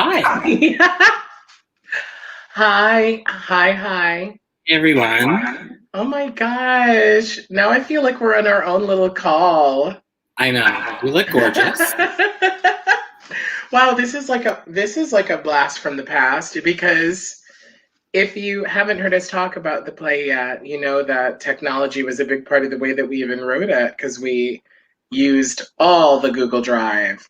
Hi, Hi. everyone. Oh my gosh. Now I feel like we're on our own little call. I know you look gorgeous. Wow, this is like a blast from the past because if you haven't heard us talk about the play yet, you know that technology was a big part of the way that we even wrote it because we used all the Google Drive.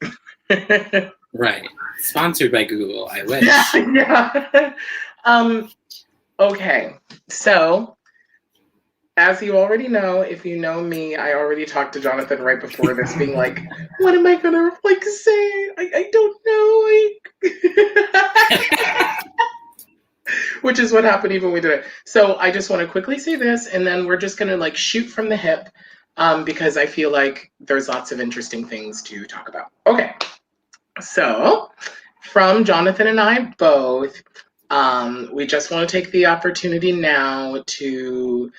Right. Sponsored by Google. I Yeah, wish. yeah. Um, okay. So as you already know, if you know me, I already talked to Jonathan right before this, being like, "What am I gonna like say? I don't know." Which is what happened even when we did it. So I just want to quickly say this, and then we're just gonna like shoot from the hip, because I feel like there's lots of interesting things to talk about. Okay, so from Jonathan and I both, we just want to take the opportunity now to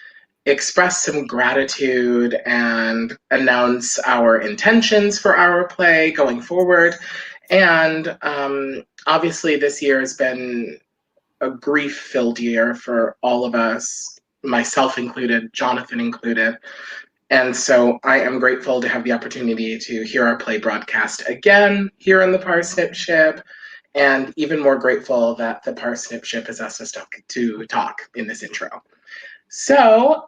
express some gratitude and announce our intentions for our play going forward. And obviously, this year has been a grief filled year for all of us, myself included, Jonathan included. And so I am grateful to have the opportunity to hear our play broadcast again here on the Parsnip Ship, and even more grateful that the Parsnip Ship has asked us to talk in this intro. So,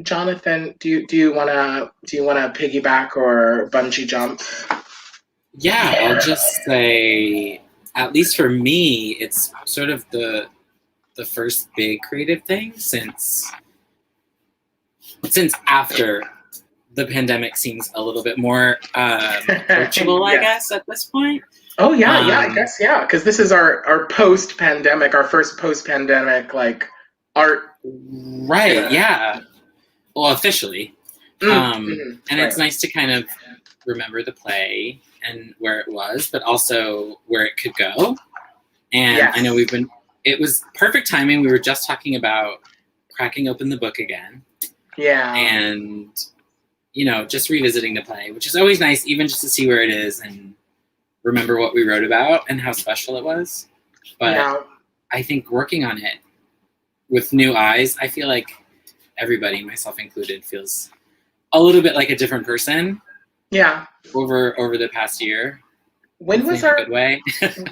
Jonathan, do you wanna piggyback or bungee jump? Yeah, I'll just say, at least for me, it's sort of the first big creative thing since after the pandemic seems a little bit more approachable, I Yes. guess, at this point. Oh yeah, I Um, guess yeah, because this is our post pandemic, our first post pandemic like art. right, yeah. Well, officially. And it's Right. nice to kind of remember the play and where it was, but also where it could go. And I know Yes. it was perfect timing. We were just talking about cracking open the book again Yeah. and, just revisiting the play, which is always nice, even just to see where it is and remember what we wrote about and how special it was. But Yeah. I think working on it with new eyes, I feel like everybody, myself included, feels a little bit like a different person Yeah. over the past year, When hopefully was in a our good way.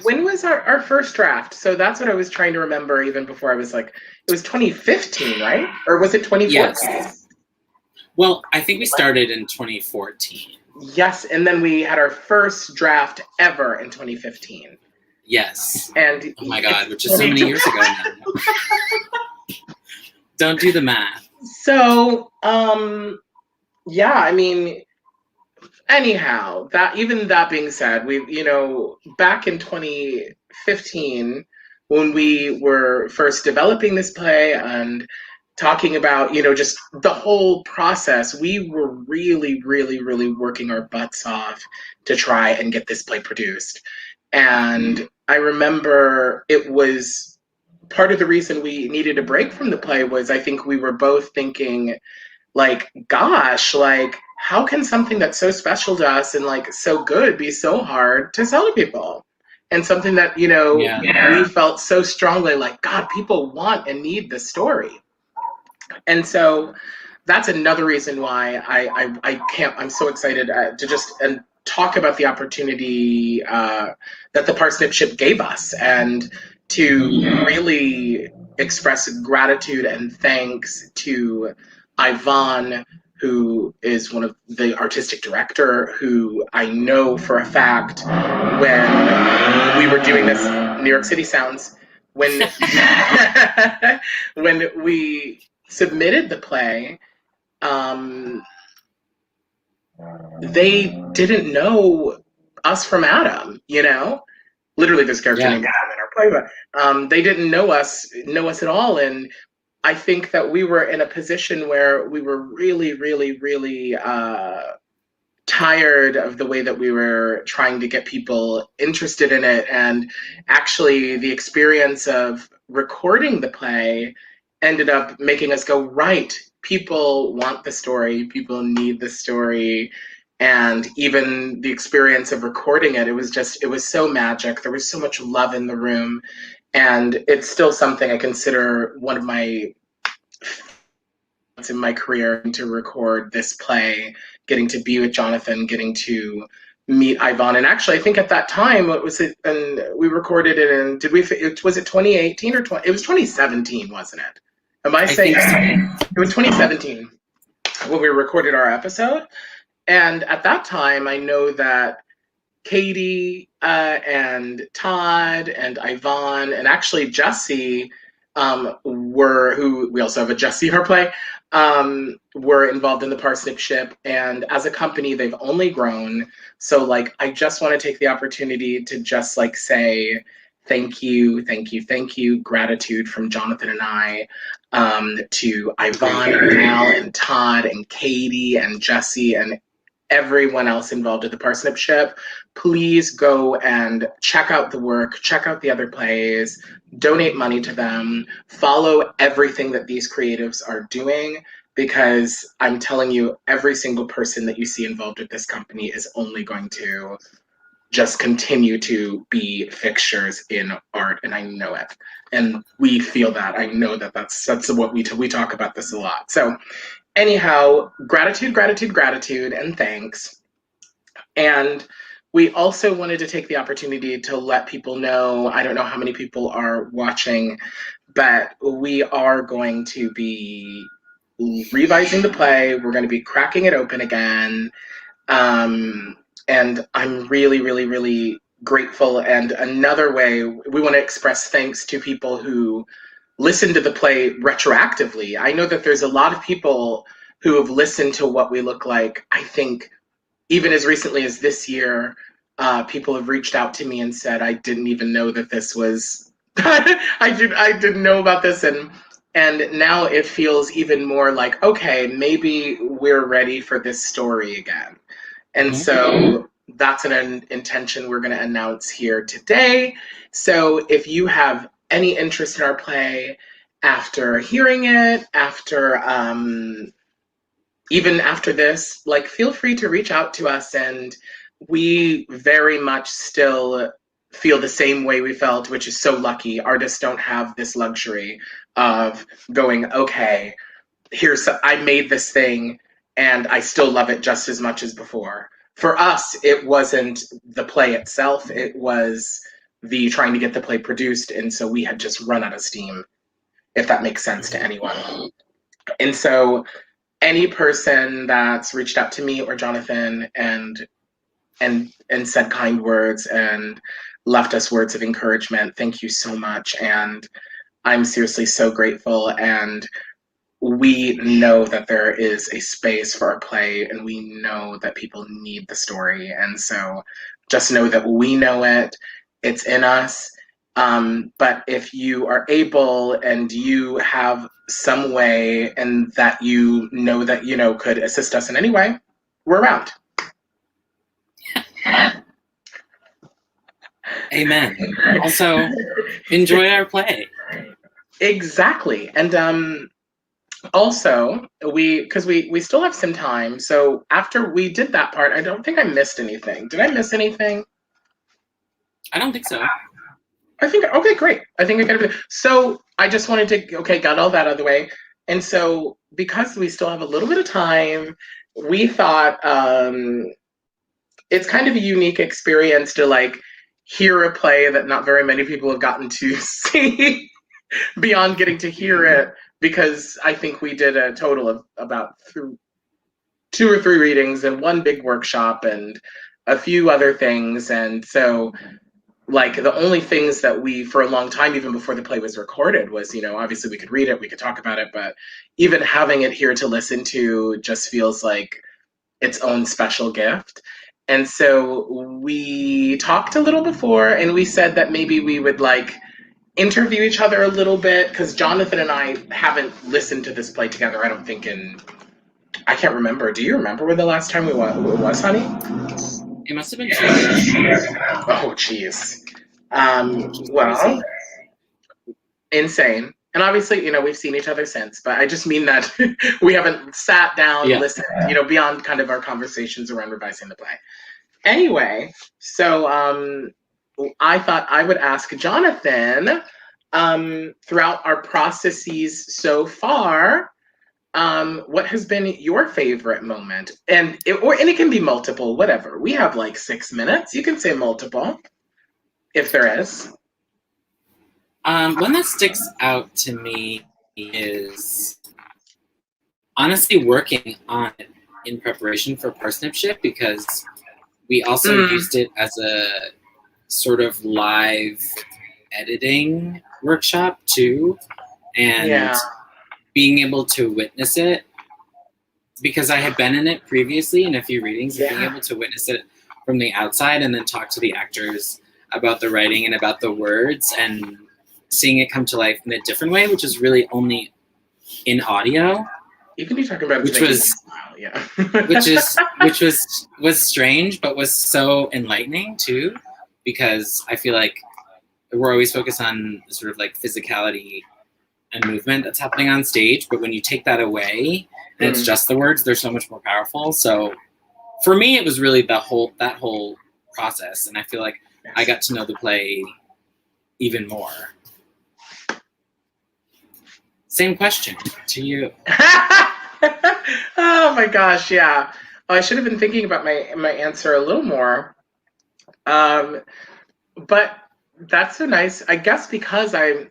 when was our first draft? So that's what I was trying to remember even before I was like, it was 2015, right? Or was it 2014? Yes. Well, I think we started in 2014. Yes, and then we had our first draft ever in 2015. Yes. And Oh my it's God, which is so many 20. years ago now. Don't do the math. So, yeah, I mean, anyhow, that being said, back in 2015, when we were first developing this play and talking about, just the whole process, we were really, really, really working our butts off to try and get this play produced. And I remember it was part of the reason we needed a break from the play was I think we were both thinking, like, gosh, like, how can something that's so special to us and like so good be so hard to sell to people? And something that, Yeah. we felt so strongly like, God, people want and need this story. And so that's another reason why I can't, I'm so excited to just and talk about the opportunity that the Parsnip Ship gave us and to really express gratitude and thanks to Ivan, who is one of the artistic director, who I know for a fact when we were doing this New York City Sounds, when when we submitted the play, um, they didn't know us from Adam, Literally, this character Yeah. named Adam in our play, but they didn't know us at all. And I think that we were in a position where we were really, really, really tired of the way that we were trying to get people interested in it. And actually, the experience of recording the play ended up making us go, right, people want the story, people need the story. And even the experience of recording it, it was so magic. There was so much love in the room. And it's still something I consider one of my in my career, to record this play, getting to be with Jonathan, getting to meet Yvonne. And actually, I think at that time, what was it? And we recorded it in, was it 2018 or 20? It was 2017, wasn't it? Am I saying it was 2017 when we recorded our episode? And at that time, I know that Katie and Todd and Yvonne and actually Jesse who we also have a Jesse our play, were involved in the Parsnip ship. And as a company, they've only grown. So like, I just want to take the opportunity to just like say thank you, thank you, thank you, gratitude from Jonathan and I, to Yvonne and Al and Todd and Katie and Jesse and everyone else involved at the Parsnip ship. Please go and check out the work, check out the other plays, donate money to them, follow everything that these creatives are doing, because I'm telling you, every single person that you see involved with this company is only going to just continue to be fixtures in art, and I know it. And we feel that. I know that that's what we talk about this a lot. So anyhow, gratitude, gratitude, gratitude, and thanks. And we also wanted to take the opportunity to let people know, I don't know how many people are watching, but we are going to be revising the play. We're going to be cracking it open again. And I'm really, really, really grateful. And another way, we want to express thanks to people who listen to the play retroactively. I know that there's a lot of people who have listened to what we look like. I think even as recently as this year, people have reached out to me and said, I didn't even know that this was, I didn't know about this. And now it feels even more like, okay, maybe we're ready for this story again. And so that's an intention we're going to announce here today. So if you have any interest in our play, after hearing it, even after this, like, feel free to reach out to us. And we very much still feel the same way we felt, which is so lucky. Artists don't have this luxury of going, okay, I made this thing and I still love it just as much as before. For us, it wasn't the play itself, it was the trying to get the play produced. And so we had just run out of steam, if that makes sense to anyone. And so any person that's reached out to me or Jonathan and said kind words and left us words of encouragement, thank you so much. And I'm seriously so grateful. And we know that there is a space for our play, and we know that people need the story. And so just know that we know it, it's in us. But if you are able and you have some way and that could assist us in any way, we're around. Amen. Also, enjoy our play. Exactly. And also, because we still have some time, so after we did that part, I don't think I missed anything. Did I miss anything? I don't think so. Okay, great. I think I got it. So I just wanted to, got all that out of the way. And so because we still have a little bit of time, we thought it's kind of a unique experience to like hear a play that not very many people have gotten to see beyond getting to hear it, because I think we did a total of about 2 or 3 readings and 1 big workshop and a few other things. And so like the only things that we, for a long time, even before the play was recorded, was, obviously we could read it, we could talk about it, but even having it here to listen to just feels like its own special gift. And so we talked a little before, and we said that maybe we would like interview each other a little bit, because Jonathan and I haven't listened to this play together, I don't think I can't remember. Do you remember when the last time it was, honey? It must have been 2 years. Oh, geez. Well, insane. And obviously, you know, we've seen each other since, but I just mean that we haven't sat down, listened, you know, beyond kind of our conversations around revising the play. Anyway, so I thought I would ask Jonathan, throughout our processes so far, what has been your favorite moment? And it can be multiple, whatever. We have like 6 minutes. You can say multiple, if there is. One that sticks out to me is honestly working on it in preparation for Parsnip Ship, because we also used it as a sort of live editing workshop too, and being able to witness it, because I had been in it previously in a few readings, and being able to witness it from the outside and then talk to the actors about the writing and about the words and seeing it come to life in a different way, which is really only in audio. You can be talking about which was which was strange, but was so enlightening too, because I feel like we're always focused on sort of like physicality and movement that's happening on stage, but when you take that away and it's just the words, they're so much more powerful. So for me, it was really that whole process, and I feel like I got to know the play even more. Same question to you. Oh my gosh, yeah. Oh, I should have been thinking about my answer a little more. But that's so nice. I guess because I'm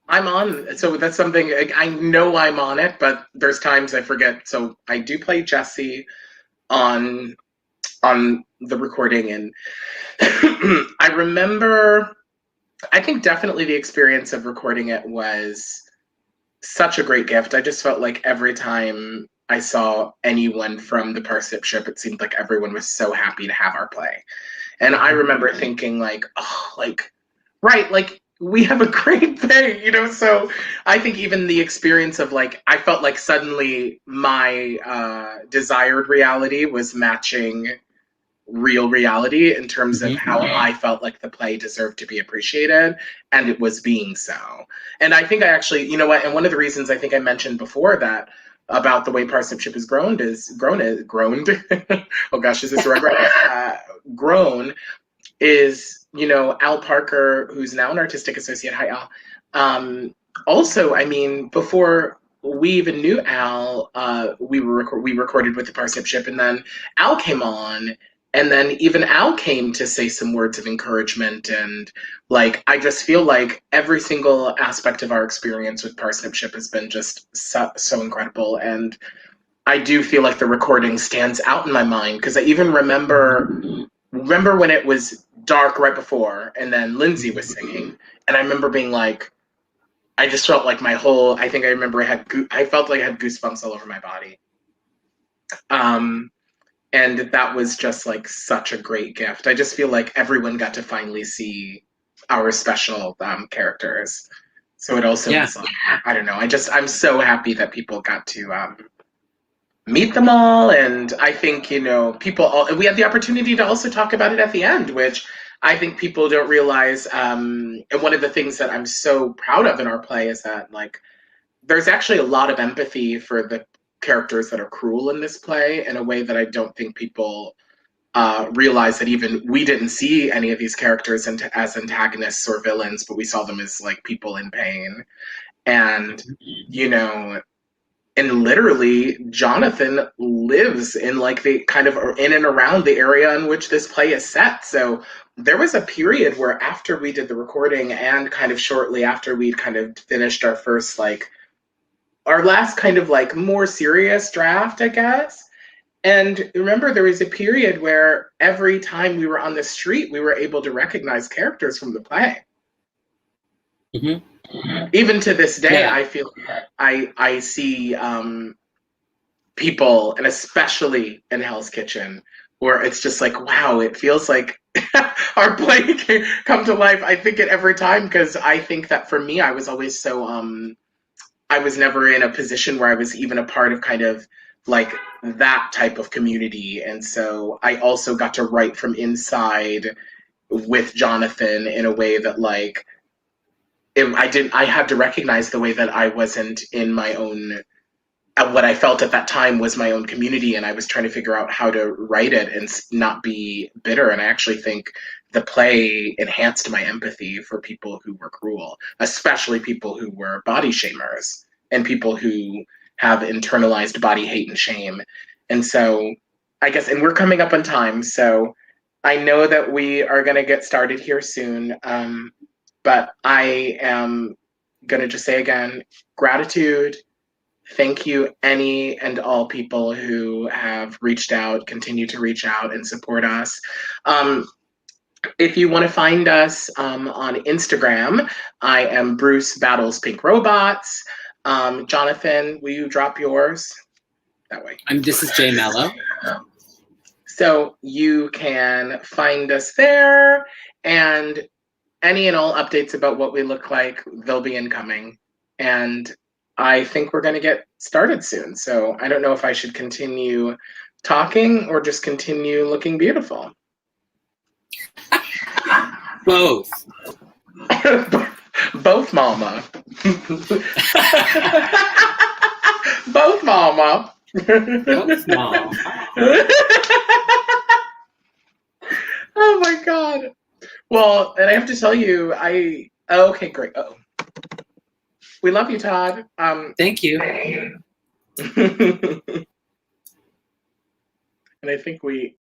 on, so that's something I know I'm on it, but there's times I forget. So I do play Jessie on the recording, and I remember, I think definitely the experience of recording it was such a great gift. I just felt like every time I saw anyone from the Parsnip Ship, it seemed like everyone was so happy to have our play. And I remember thinking like, oh, like, right, like we have a great thing, you know? So I think even the experience of like, I felt like suddenly my desired reality was matching real reality in terms of how I felt like the play deserved to be appreciated, and it was being so. And I think I actually, you know what, and one of the reasons I think I mentioned before that about the way Parsnip Ship is grown oh gosh, is this right? Grown is, you know, Al Parker, who's now an artistic associate. Hi, Al. Also, I mean, before we even knew Al, we recorded with the Parsnip Ship, and then Al came on, and then even Al came to say some words of encouragement. And like, I just feel like every single aspect of our experience with Parsnip Ship has been just so incredible. And I do feel like the recording stands out in my mind, because I even remember when it was dark right before, and then Lindsay was singing, and I remember being like, I just felt like my whole, I think I remember I felt like I had goosebumps all over my body. And that was just like such a great gift. I just feel like everyone got to finally see our special characters. So it also was like, I don't know, I'm so happy that people got to meet them all. And I think, you know, we had the opportunity to also talk about it at the end, which I think people don't realize. And one of the things that I'm so proud of in our play is that, like, there's actually a lot of empathy for the characters that are cruel in this play, in a way that I don't think people realize, that even we didn't see any of these characters as antagonists or villains, but we saw them as like people in pain. And, you know, and literally Jonathan lives in like the kind of in and around the area in which this play is set. So there was a period where after we did the recording, and kind of shortly after we'd kind of finished our first, like, our last kind of like more serious draft, I guess. And remember, there was a period where every time we were on the street, we were able to recognize characters from the play. Even to this day, I feel I see people, and especially in Hell's Kitchen, where it's just like, wow, it feels like our play can come to life. I think it every time, because I think that for me, I was always so I was never in a position where I was even a part of kind of like that type of community. And so I also got to write from inside with Jonathan in a way that, like, I had to recognize the way that I wasn't in my own, what I felt at that time was my own community, and I was trying to figure out how to write it and not be bitter. And I actually think the play enhanced my empathy for people who were cruel, especially people who were body shamers and people who have internalized body hate and shame. And so I guess, and we're coming up on time, so I know that we are going to get started here soon. But I am going to just say again, gratitude. Thank you, any and all people who have reached out, continue to reach out and support us. If you want to find us on Instagram, I am Bruce Battles Pink Robots. Jonathan, will you drop yours? That way. This is Jay Mello. So you can find us there, and any and all updates about what we look like, they'll be incoming. And I think we're going to get started soon. So I don't know if I should continue talking or just continue looking beautiful. Both. Both, mama. Both, mama. Both, mom. Oh my God. Well, and I have to tell you, okay, great. Uh-oh. We love you, Todd. Thank you. And I think we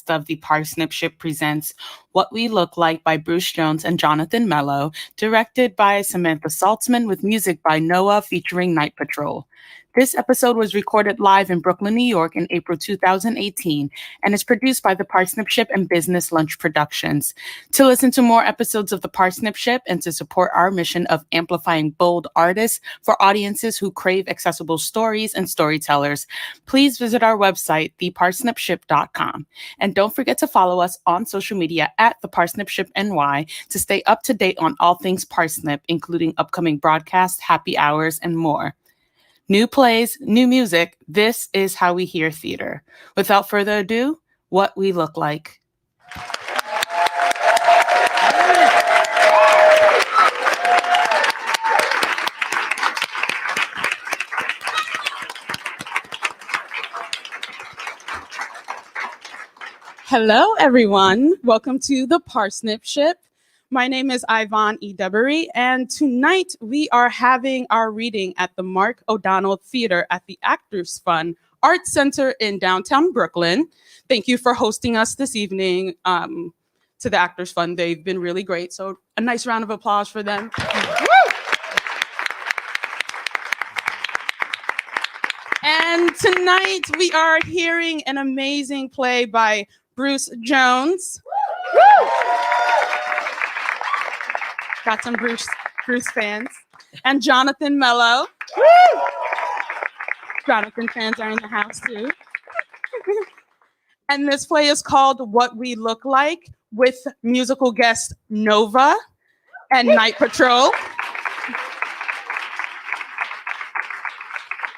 of the Parsnip Ship presents What We Look Like by Bruce Jones and Jonathan Mello, directed by Samantha Saltzman with music by NOWA featuring Night Patrol. This episode was recorded live in Brooklyn, New York in April 2018 and is produced by the Parsnip Ship and Business Lunch Productions. To listen to more episodes of the Parsnip Ship and to support our mission of amplifying bold artists for audiences who crave accessible stories and storytellers, please visit our website, theparsnipship.com. And don't forget to follow us on social media at the Parsnip Ship NY to stay up to date on all things Parsnip, including upcoming broadcasts, happy hours, and more. New plays, new music. This is how we hear theater. Without further ado, What We Look Like. Hello, everyone. Welcome to the Parsnip Ship. My name is Yvonne E. Debery, and tonight we are having our reading at the Mark O'Donnell Theater at the Actors Fund Art Center in downtown Brooklyn. Thank you for hosting us this evening to the Actors Fund. They've been really great, so a nice round of applause for them. And tonight we are hearing an amazing play by Bruce Jones. Got some Bruce fans. And Jonathan Mello. Jonathan fans are in the house too. And this play is called What We Look Like, with musical guests NOWA and Night Patrol.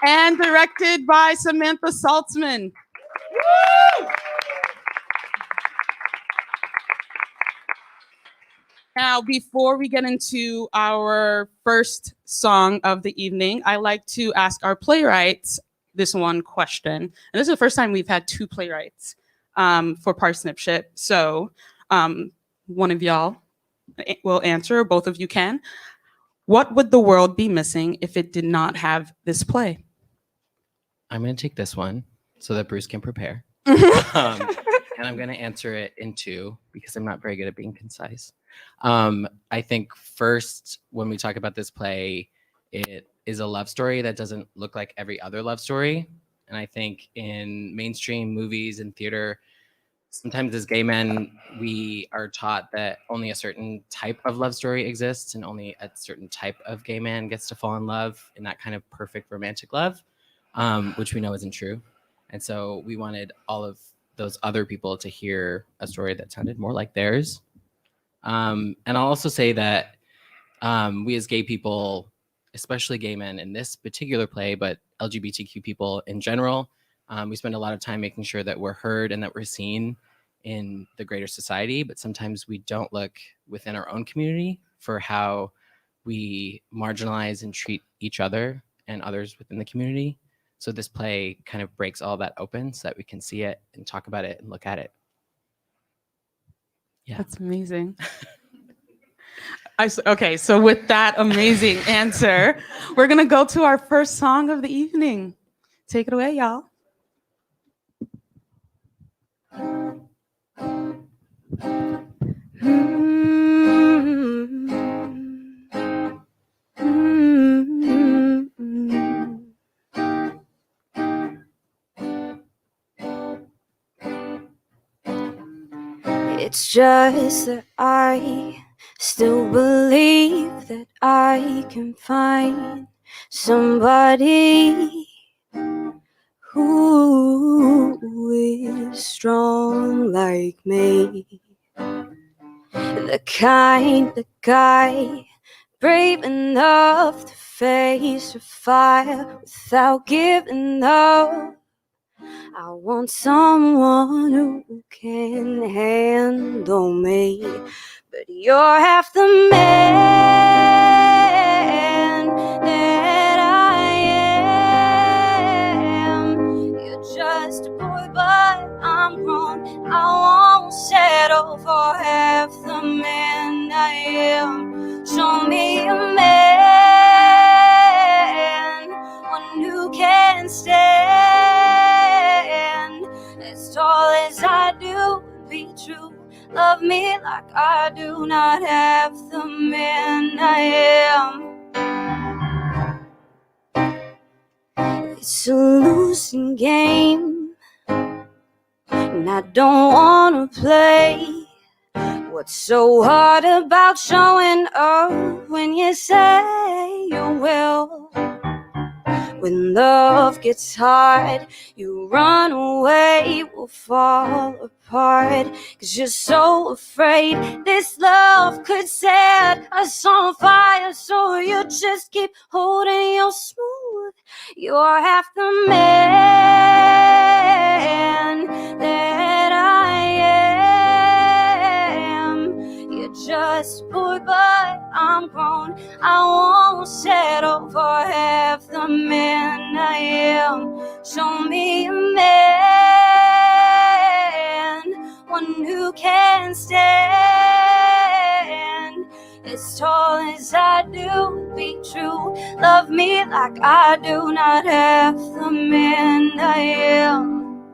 And directed by Samantha Saltzman. Now, before we get into our first song of the evening, I like to ask our playwrights this one question. And this is the first time we've had two playwrights for Parsnip Ship. So one of y'all will answer, both of you can. What would the world be missing if it did not have this play? I'm going to take this one so that Bruce can prepare. And I'm going to answer it in two because I'm not very good at being concise. I think first, when we talk about this play, it is a love story that doesn't look like every other love story. And I think in mainstream movies and theater, sometimes as gay men, we are taught that only a certain type of love story exists and only a certain type of gay man gets to fall in love in that kind of perfect romantic love, which we know isn't true. And so we wanted all of those other people to hear a story that sounded more like theirs. And I'll also say that we as gay people, especially gay men in this particular play, but LGBTQ people in general, We spend a lot of time making sure that we're heard and that we're seen in the greater society, but sometimes we don't look within our own community for how we marginalize and treat each other and others within the community. So this play kind of breaks all that open so that we can see it and talk about it and look at it. Yeah. That's amazing. Okay, so with that amazing answer, we're going to go to our first song of the evening. Take it away, y'all. It's just that I still believe that I can find somebody who is strong like me. The kind of guy brave enough to face a fire without giving up. I want someone who can handle me, but you're half the man that I am. You're just a boy, but I'm grown. I won't settle for half the man I am. Show me a man, one who can stand as tall as I do, be true. Love me like I do, not half the man I am. It's a losing game, and I don't wanna play. What's so hard about showing up when you say you will? When love gets hard, you run away, we'll fall apart. 'Cause you're so afraid this love could set us on fire. So you just keep holding your smooth. You're half the man that I am. You're just a boy, but I'm grown. I won't settle for half the man I am. Show me a man, one who can stand as tall as I do, be true. Love me like I do, not half the man I am.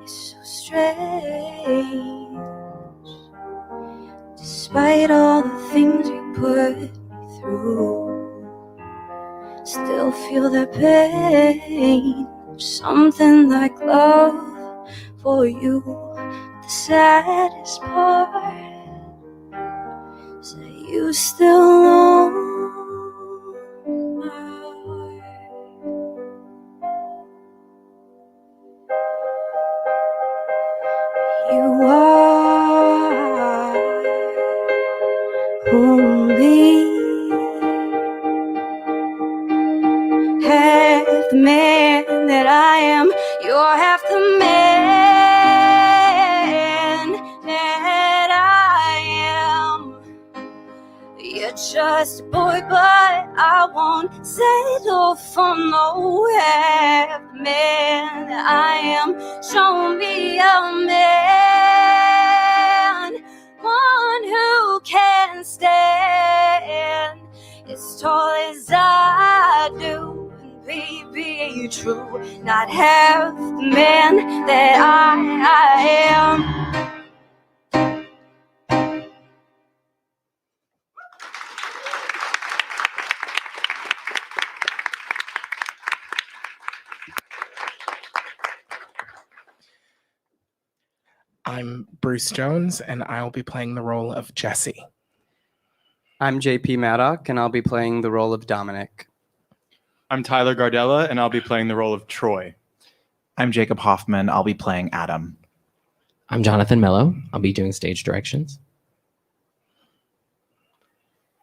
It's so strange. Despite all the things you put me through, still feel that pain. Something like love for you. The saddest part is that you still know my heart. You are only half the man that I am. You're half the man that I am. You're just a boy, but I won't settle for no half the man that I am. Show me a man, one who can stand as tall as I do, and be true, not half the man that I am. I'm Bruce Jones, and I'll be playing the role of Jesse. I'm JP Maddock, and I'll be playing the role of Dominic. I'm Tyler Gardella, and I'll be playing the role of Troy. I'm Jacob Hoffman. I'll be playing Adam. I'm Jonathan Mello. I'll be doing stage directions.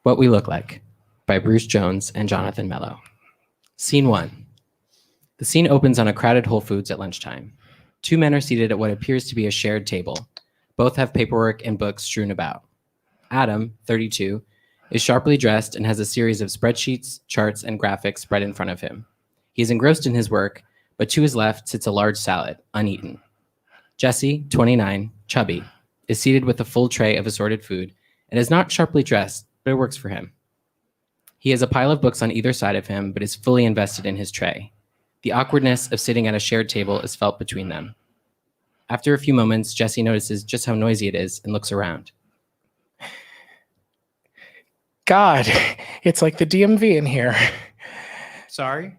What We Look Like by Bruce Jones and Jonathan Mello. Scene 1. The scene opens on a crowded Whole Foods at lunchtime. Two men are seated at what appears to be a shared table. Both have paperwork and books strewn about. Adam, 32, is sharply dressed and has a series of spreadsheets, charts, and graphics spread in front of him. He is engrossed in his work, but to his left sits a large salad, uneaten. Jesse, 29, chubby, is seated with a full tray of assorted food and is not sharply dressed, but it works for him. He has a pile of books on either side of him, but is fully invested in his tray. The awkwardness of sitting at a shared table is felt between them. After a few moments, Jesse notices just how noisy it is and looks around. God, it's like the DMV in here. Sorry?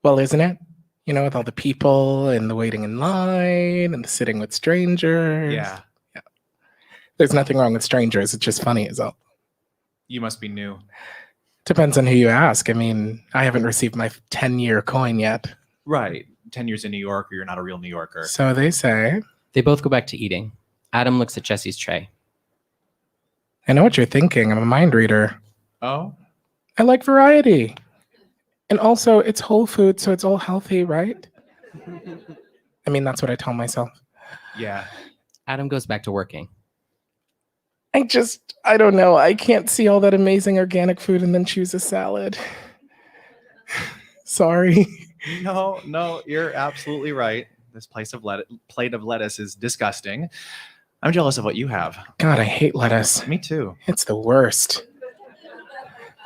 Well, isn't it? You know, with all the people and the waiting in line and the sitting with strangers. Yeah. There's nothing wrong with strangers. It's just funny as all. You must be new. Depends on who you ask. I mean, I haven't received my 10-year coin yet. Right. 10 years in New York, or you're not a real New Yorker. So they say. They both go back to eating. Adam looks at Jesse's tray. I know what you're thinking. I'm a mind reader. Oh? I like variety. And also, it's whole food, so it's all healthy, right? I mean, that's what I tell myself. Yeah. Adam goes back to working. I don't know. I can't see all that amazing organic food and then choose a salad. Sorry. No, you're absolutely right. This plate of lettuce is disgusting. I'm jealous of what you have. God, I hate lettuce. Me too. It's the worst.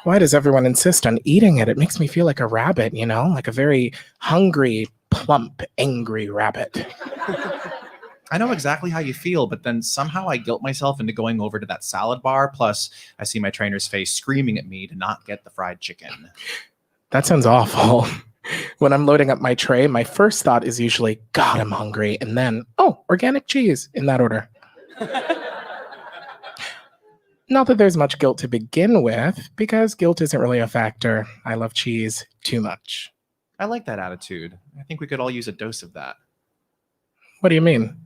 Why does everyone insist on eating it? It makes me feel like a rabbit, you know? Like a very hungry, plump, angry rabbit. I know exactly how you feel, but then somehow I guilt myself into going over to that salad bar. Plus, I see my trainer's face screaming at me to not get the fried chicken. That sounds awful. When I'm loading up my tray, my first thought is usually, God, I'm hungry. And then, oh, organic cheese, in that order. Not that there's much guilt to begin with, because guilt isn't really a factor. I love cheese too much. I like that attitude. I think we could all use a dose of that. What do you mean?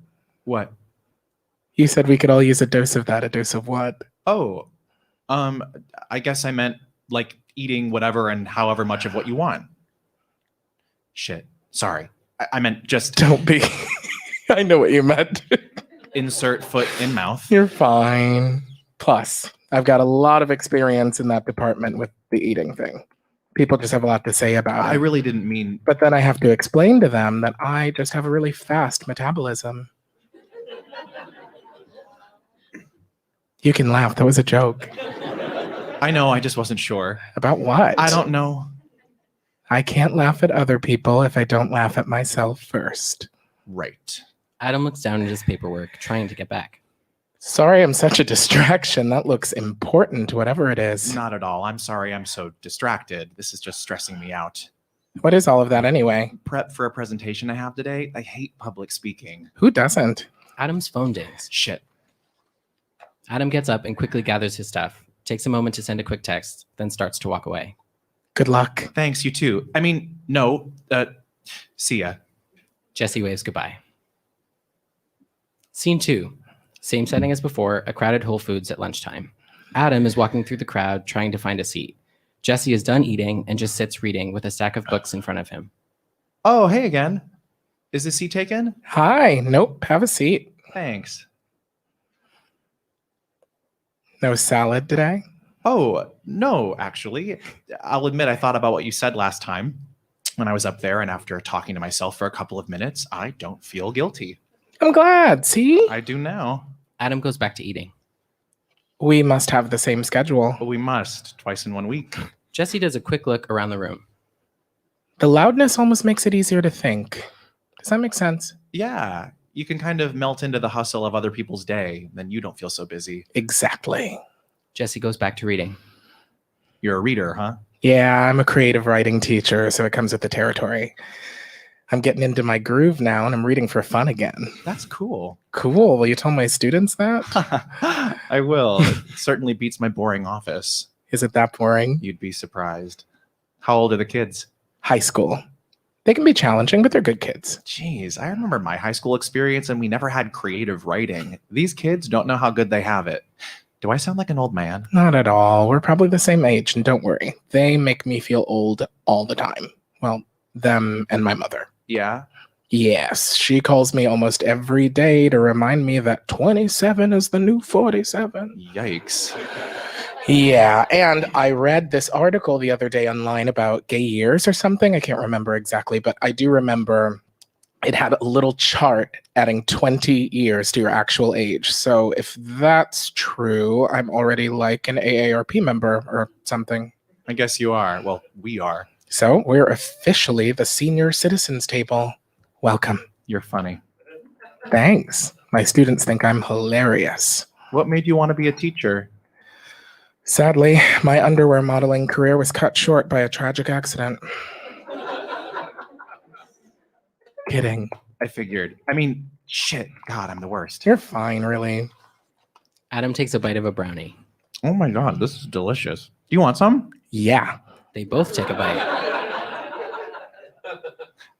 What? You said we could all use a dose of that. A dose of what? Oh, I guess I meant like eating whatever and however much of what you want. Shit. Sorry. I meant just Don't be. I know what you meant. insert foot in mouth. You're fine. Plus, I've got a lot of experience in that department with the eating thing. People just have a lot to say about it. I really didn't mean. But then I have to explain to them that I just have a really fast metabolism. You can laugh. That was a joke. I know. I just wasn't sure. About what? I don't know. I can't laugh at other people if I don't laugh at myself first. Right. Adam looks down at his paperwork, trying to get back. Sorry, I'm such a distraction. That looks important, whatever it is. Not at all. I'm sorry. I'm so distracted. This is just stressing me out. What is all of that anyway? Prep for a presentation I have today. I hate public speaking. Who doesn't? Adam's phone dings. Shit. Adam gets up and quickly gathers his stuff, takes a moment to send a quick text, then starts to walk away. Good luck. Thanks, you too. I mean, no. See ya. Jesse waves goodbye. Scene 2. Same setting as before, a crowded Whole Foods at lunchtime. Adam is walking through the crowd trying to find a seat. Jesse is done eating and just sits reading with a stack of books in front of him. Oh, hey again. Is the seat taken? Hi. Nope. Have a seat. Thanks. No salad today? Oh, no, actually. I'll admit I thought about what you said last time when I was up there, and after talking to myself for a couple of minutes, I don't feel guilty. I'm glad. See? I do now. Adam goes back to eating. We must have the same schedule. But we must, twice in 1 week. Jesse does a quick look around the room. The loudness almost makes it easier to think. Does that make sense? Yeah, you can kind of melt into the hustle of other people's day, then you don't feel so busy. Exactly. Jesse goes back to reading. You're a reader, huh? Yeah, I'm a creative writing teacher, so it comes with the territory. I'm getting into my groove now, and I'm reading for fun again. That's cool. Cool. Will you tell my students that? I will. It certainly beats my boring office. Is it that boring? You'd be surprised. How old are the kids? High school. They can be challenging, but they're good kids. Jeez, I remember my high school experience and we never had creative writing. These kids don't know how good they have it. Do I sound like an old man? Not at all. We're probably the same age, and don't worry. They make me feel old all the time. Well, them and my mother. Yeah. Yes, she calls me almost every day to remind me that 27 is the new 47. Yikes. Yeah, and I read this article the other day online about gay years or something. I can't remember exactly, but I do remember it had a little chart adding 20 years to your actual age. So if that's true, I'm already like an AARP member or something. I guess you are. Well, we are. So we're officially the senior citizens table. Welcome. You're funny. Thanks. My students think I'm hilarious. What made you want to be a teacher? Sadly, my underwear modeling career was cut short by a tragic accident. Kidding. I figured. I mean, shit. God, I'm the worst. You're fine, really. Adam takes a bite of a brownie. Oh my God, this is delicious. Do you want some? Yeah. They both take a bite.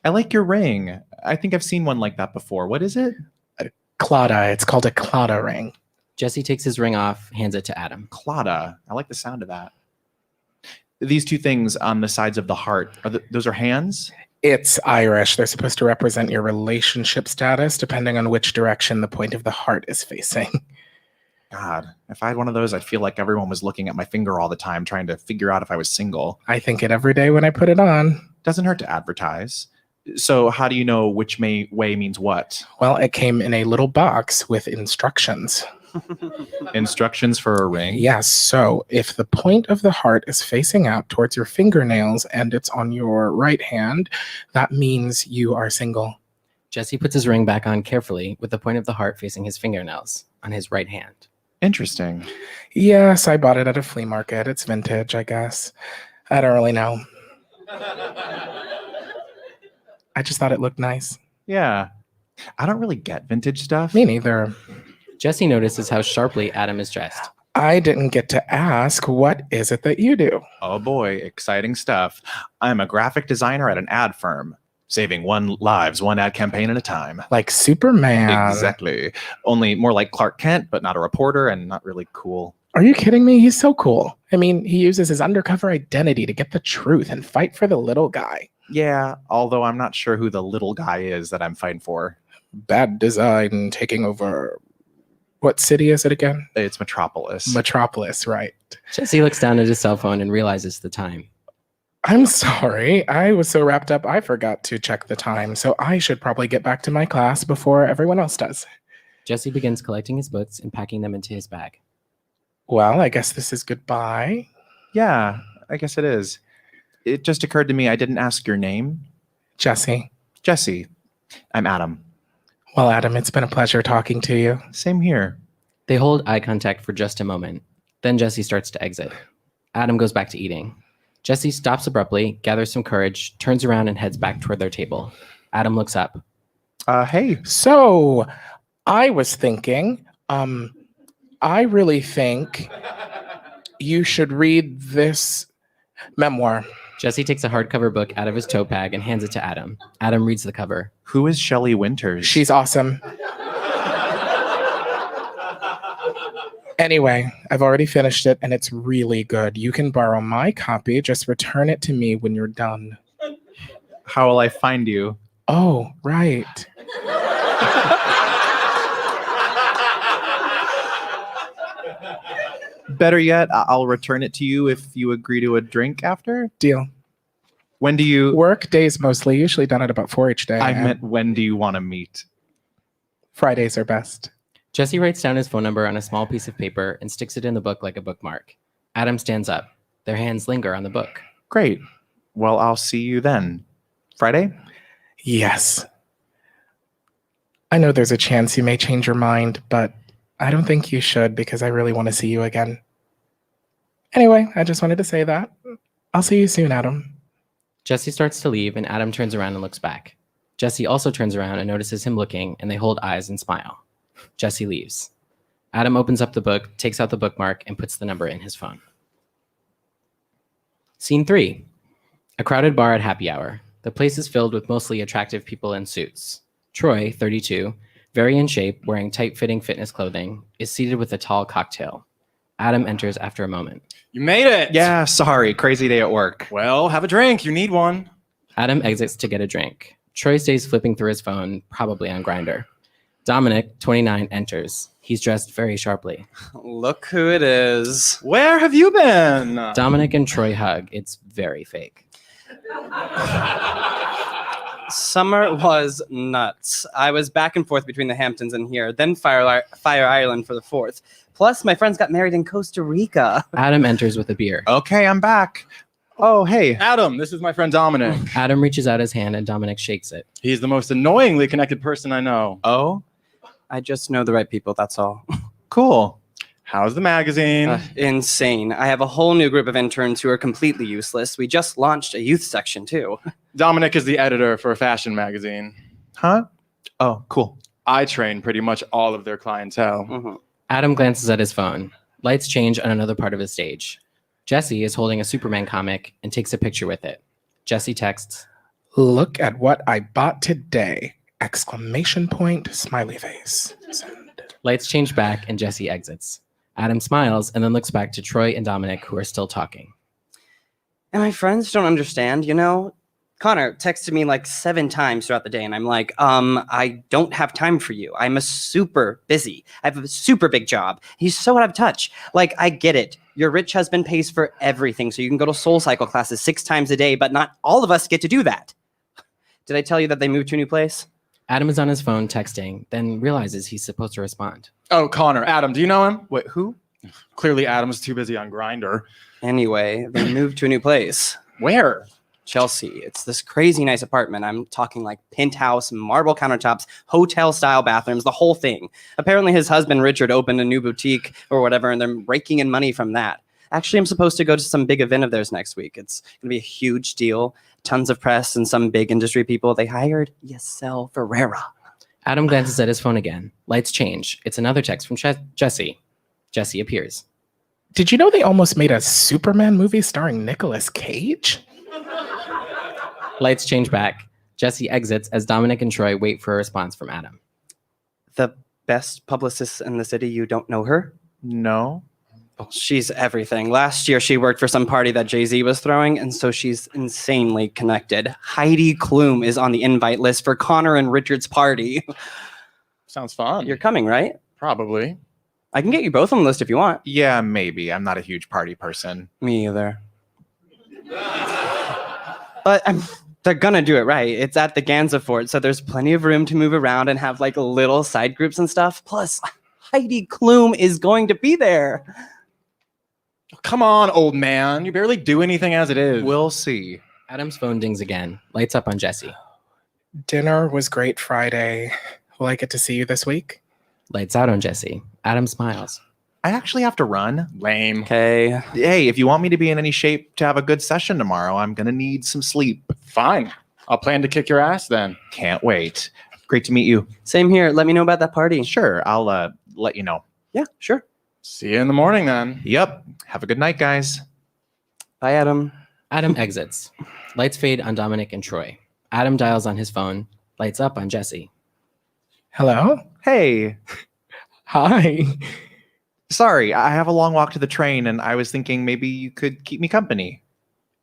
I like your ring. I think I've seen one like that before. What is it? Clada. It's called a Clada ring. Jesse takes his ring off, hands it to Adam. Clada. I like the sound of that. These two things on the sides of the heart, those are hands? It's Irish. They're supposed to represent your relationship status depending on which direction the point of the heart is facing. God, if I had one of those, I'd feel like everyone was looking at my finger all the time trying to figure out if I was single. I think it every day when I put it on. Doesn't hurt to advertise. So how do you know which way means what? Well, it came in a little box with instructions. Instructions for a ring? Yes, so if the point of the heart is facing out towards your fingernails and it's on your right hand, that means you are single. Jesse puts his ring back on carefully with the point of the heart facing his fingernails on his right hand. Interesting. Yes, I bought it at a flea market. It's vintage, I guess. I don't really know. I just thought it looked nice. Yeah. I don't really get vintage stuff. Me neither. Jesse notices how sharply Adam is dressed. I didn't get to ask, what is it that you do? Oh boy, exciting stuff. I'm a graphic designer at an ad firm, saving lives one ad campaign at a time. Like Superman. Exactly. Only more like Clark Kent, but not a reporter and not really cool. Are you kidding me? He's so cool. I mean, he uses his undercover identity to get the truth and fight for the little guy. Yeah, although I'm not sure who the little guy is that I'm fighting for. Bad design taking over. What city is it again? It's Metropolis. Metropolis, right. Jesse looks down at his cell phone and realizes the time. I'm sorry. I was so wrapped up I forgot to check the time, so I should probably get back to my class before everyone else does. Jesse begins collecting his books and packing them into his bag. Well, I guess this is goodbye. Yeah, I guess it is. It just occurred to me I didn't ask your name. Jesse. Jesse. I'm Adam. Well, Adam, it's been a pleasure talking to you. Same here. They hold eye contact for just a moment. Then Jesse starts to exit. Adam goes back to eating. Jesse stops abruptly, gathers some courage, turns around and heads back toward their table. Adam looks up. Hey. So, I was thinking, I really think you should read this memoir. Jesse takes a hardcover book out of his tote bag and hands it to Adam. Adam reads the cover. Who is Shelley Winters? She's awesome. Anyway, I've already finished it and it's really good. You can borrow my copy. Just return it to me when you're done. How will I find you? Oh, right. Better yet, I'll return it to you if you agree to a drink after. Deal. When do you... Work days mostly, usually done at about 4 each day. I meant when do you want to meet? Fridays are best. Jesse writes down his phone number on a small piece of paper and sticks it in the book like a bookmark. Adam stands up. Their hands linger on the book. Great. Well, I'll see you then. Friday? Yes. I know there's a chance you may change your mind, but I don't think you should because I really want to see you again. Anyway, I just wanted to say that. I'll see you soon, Adam. Jesse starts to leave and Adam turns around and looks back. Jesse also turns around and notices him looking and they hold eyes and smile. Jesse leaves. Adam opens up the book, takes out the bookmark, and puts the number in his phone. Scene 3. A crowded bar at happy hour. The place is filled with mostly attractive people in suits. Troy, 32, very in shape, wearing tight-fitting fitness clothing, is seated with a tall cocktail. Adam enters after a moment. You made it. Yeah, sorry. Crazy day at work. Well, have a drink. You need one. Adam exits to get a drink. Troy stays flipping through his phone, probably on Grindr. Dominic, 29, enters. He's dressed very sharply. Look who it is. Where have you been? Dominic and Troy hug. It's very fake. Summer was nuts. I was back and forth between the Hamptons and here, then Fire Island for the 4th. Plus, my friends got married in Costa Rica. Adam enters with a beer. Okay, I'm back. Oh, hey. Adam, this is my friend Dominic. Adam reaches out his hand and Dominic shakes it. He's the most annoyingly connected person I know. Oh, I just know the right people, that's all. cool. How's the magazine? Insane. I have a whole new group of interns who are completely useless. We just launched a youth section, too. Dominic is the editor for a fashion magazine. Huh? Oh, cool. I train pretty much all of their clientele. Mm-hmm. Adam glances at his phone. Lights change on another part of his stage. Jesse is holding a Superman comic and takes a picture with it. Jesse texts, "Look at what I bought today! Exclamation point, smiley face." Send. Lights change back and Jesse exits. Adam smiles and then looks back to Troy and Dominic, who are still talking. And my friends don't understand, you know? Connor texted me like 7 times throughout the day, and I'm like, I don't have time for you. I'm a super busy. I have a super big job. He's so out of touch. Like, I get it. Your rich husband pays for everything, so you can go to Soul Cycle classes 6 times a day, but not all of us get to do that. Did I tell you that they moved to a new place? Adam is on his phone texting, then realizes he's supposed to respond. Oh, Connor, Adam, do you know him? Wait, who? Clearly Adam's too busy on Grindr. Anyway, they moved to a new place. Where? Chelsea. It's this crazy nice apartment. I'm talking like penthouse, marble countertops, hotel-style bathrooms, the whole thing. Apparently his husband, Richard, opened a new boutique or whatever, and they're raking in money from that. Actually, I'm supposed to go to some big event of theirs next week. It's going to be a huge deal. Tons of press and some big industry people. They hired Yesel Ferreira. Adam glances at his phone again. Lights change. It's another text from Jesse. Jesse appears. Did you know they almost made a Superman movie starring Nicolas Cage? Lights change back. Jesse exits as Dominic and Troy wait for a response from Adam. The best publicist in the city, you don't know her? No. Oh, she's everything. Last year, she worked for some party that Jay-Z was throwing, and so she's insanely connected. Heidi Klum is on the invite list for Connor and Richard's party. Sounds fun. You're coming, right? Probably. I can get you both on the list if you want. Yeah, maybe. I'm not a huge party person. Me either. But they're gonna do it right. It's at the Ganza Fort, so there's plenty of room to move around and have like little side groups and stuff. Plus, Heidi Klum is going to be there. Come on, old man. You barely do anything as it is. We'll see. Adam's phone dings again. Lights up on Jesse. Dinner was great Friday. Will I get to see you this week? Lights out on Jesse. Adam smiles. I actually have to run. Lame. Okay. Hey, if you want me to be in any shape to have a good session tomorrow, I'm going to need some sleep. Fine. I'll plan to kick your ass then. Can't wait. Great to meet you. Same here. Let me know about that party. Sure, I'll let you know. Yeah, sure. See you in the morning then. Yep. Have a good night, guys. Bye, Adam. Adam exits. Lights fade on Dominic and Troy. Adam dials on his phone. Lights up on Jesse. Hello? Hey. Hi. Sorry, I have a long walk to the train, and I was thinking maybe you could keep me company.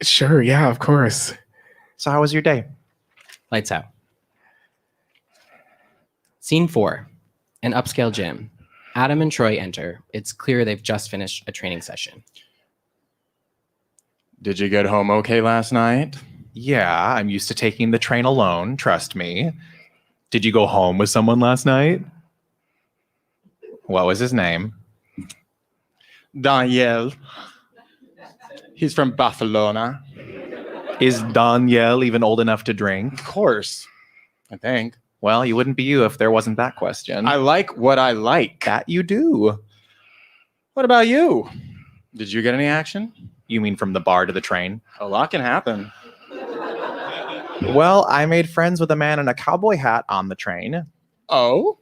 Sure, yeah, of course. So how was your day? Lights out. Scene 4. An upscale gym. Adam and Troy enter. It's clear they've just finished a training session. Did you get home okay last night? Yeah, I'm used to taking the train alone, trust me. Did you go home with someone last night? What was his name? Daniel. He's from Barcelona. Is Daniel even old enough to drink? Of course. I think. Well, you wouldn't be you if there wasn't that question. I like what I like. That you do. What about you? Did you get any action? You mean from the bar to the train? A lot can happen. Well, I made friends with a man in a cowboy hat on the train. Oh?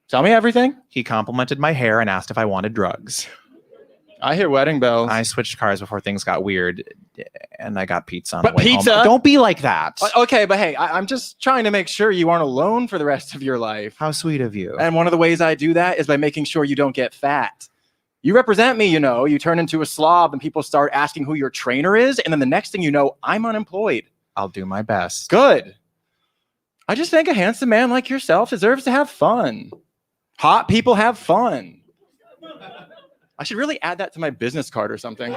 Tell me everything. He complimented my hair and asked if I wanted drugs. I hear wedding bells. I switched cars before things got weird, and I got pizza on But the way pizza? home. Don't be like that. Okay, but hey, I'm just trying to make sure you aren't alone for the rest of your life. How sweet of you. And one of the ways I do that is by making sure you don't get fat. You represent me, you know. You turn into a slob and people start asking who your trainer is, and then the next thing you know, I'm unemployed. I'll do my best. Good. I just think a handsome man like yourself deserves to have fun. Hot people have fun. I should really add that to my business card or something.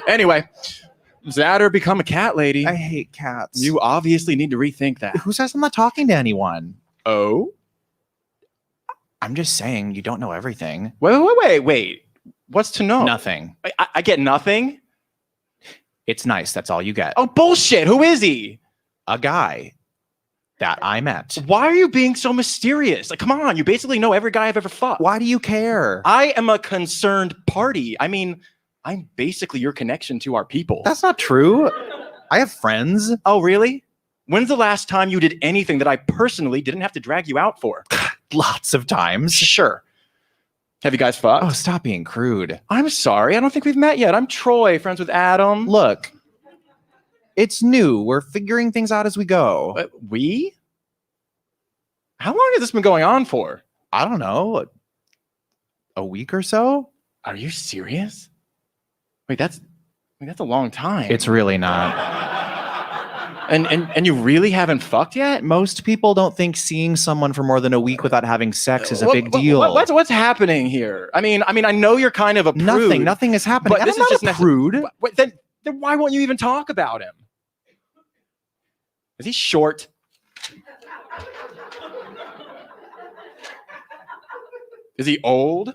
Anyway, that or become a cat lady. I hate cats. You obviously need to rethink that. Who says I'm not talking to anyone? Oh? I'm just saying you don't know everything. Wait. What's to know? Nothing. I get nothing? It's nice. That's all you get. Oh, bullshit. Who is he? A guy that I met. Why are you being so mysterious? Like, come on. You basically know every guy I've ever fucked. Why do you care? I am a concerned party. I mean, I'm basically your connection to our people. That's not true. I have friends. Oh, really? When's the last time you did anything that I personally didn't have to drag you out for? Lots of times. Sure. Have you guys fucked? Oh, stop being crude. I'm sorry. I don't think we've met yet. I'm Troy, friends with Adam. Look, it's new. We're figuring things out as we go. We? How long has this been going on for? I don't know. A week or so? Are you serious? Wait, that's a long time. It's really not. And you really haven't fucked yet? Most people don't think seeing someone for more than a week without having sex is a big deal. What's happening here? I mean, I know you're kind of a prude. Nothing is happening. But this is just a prude. Then why won't you even talk about him? Is he short? Is he old?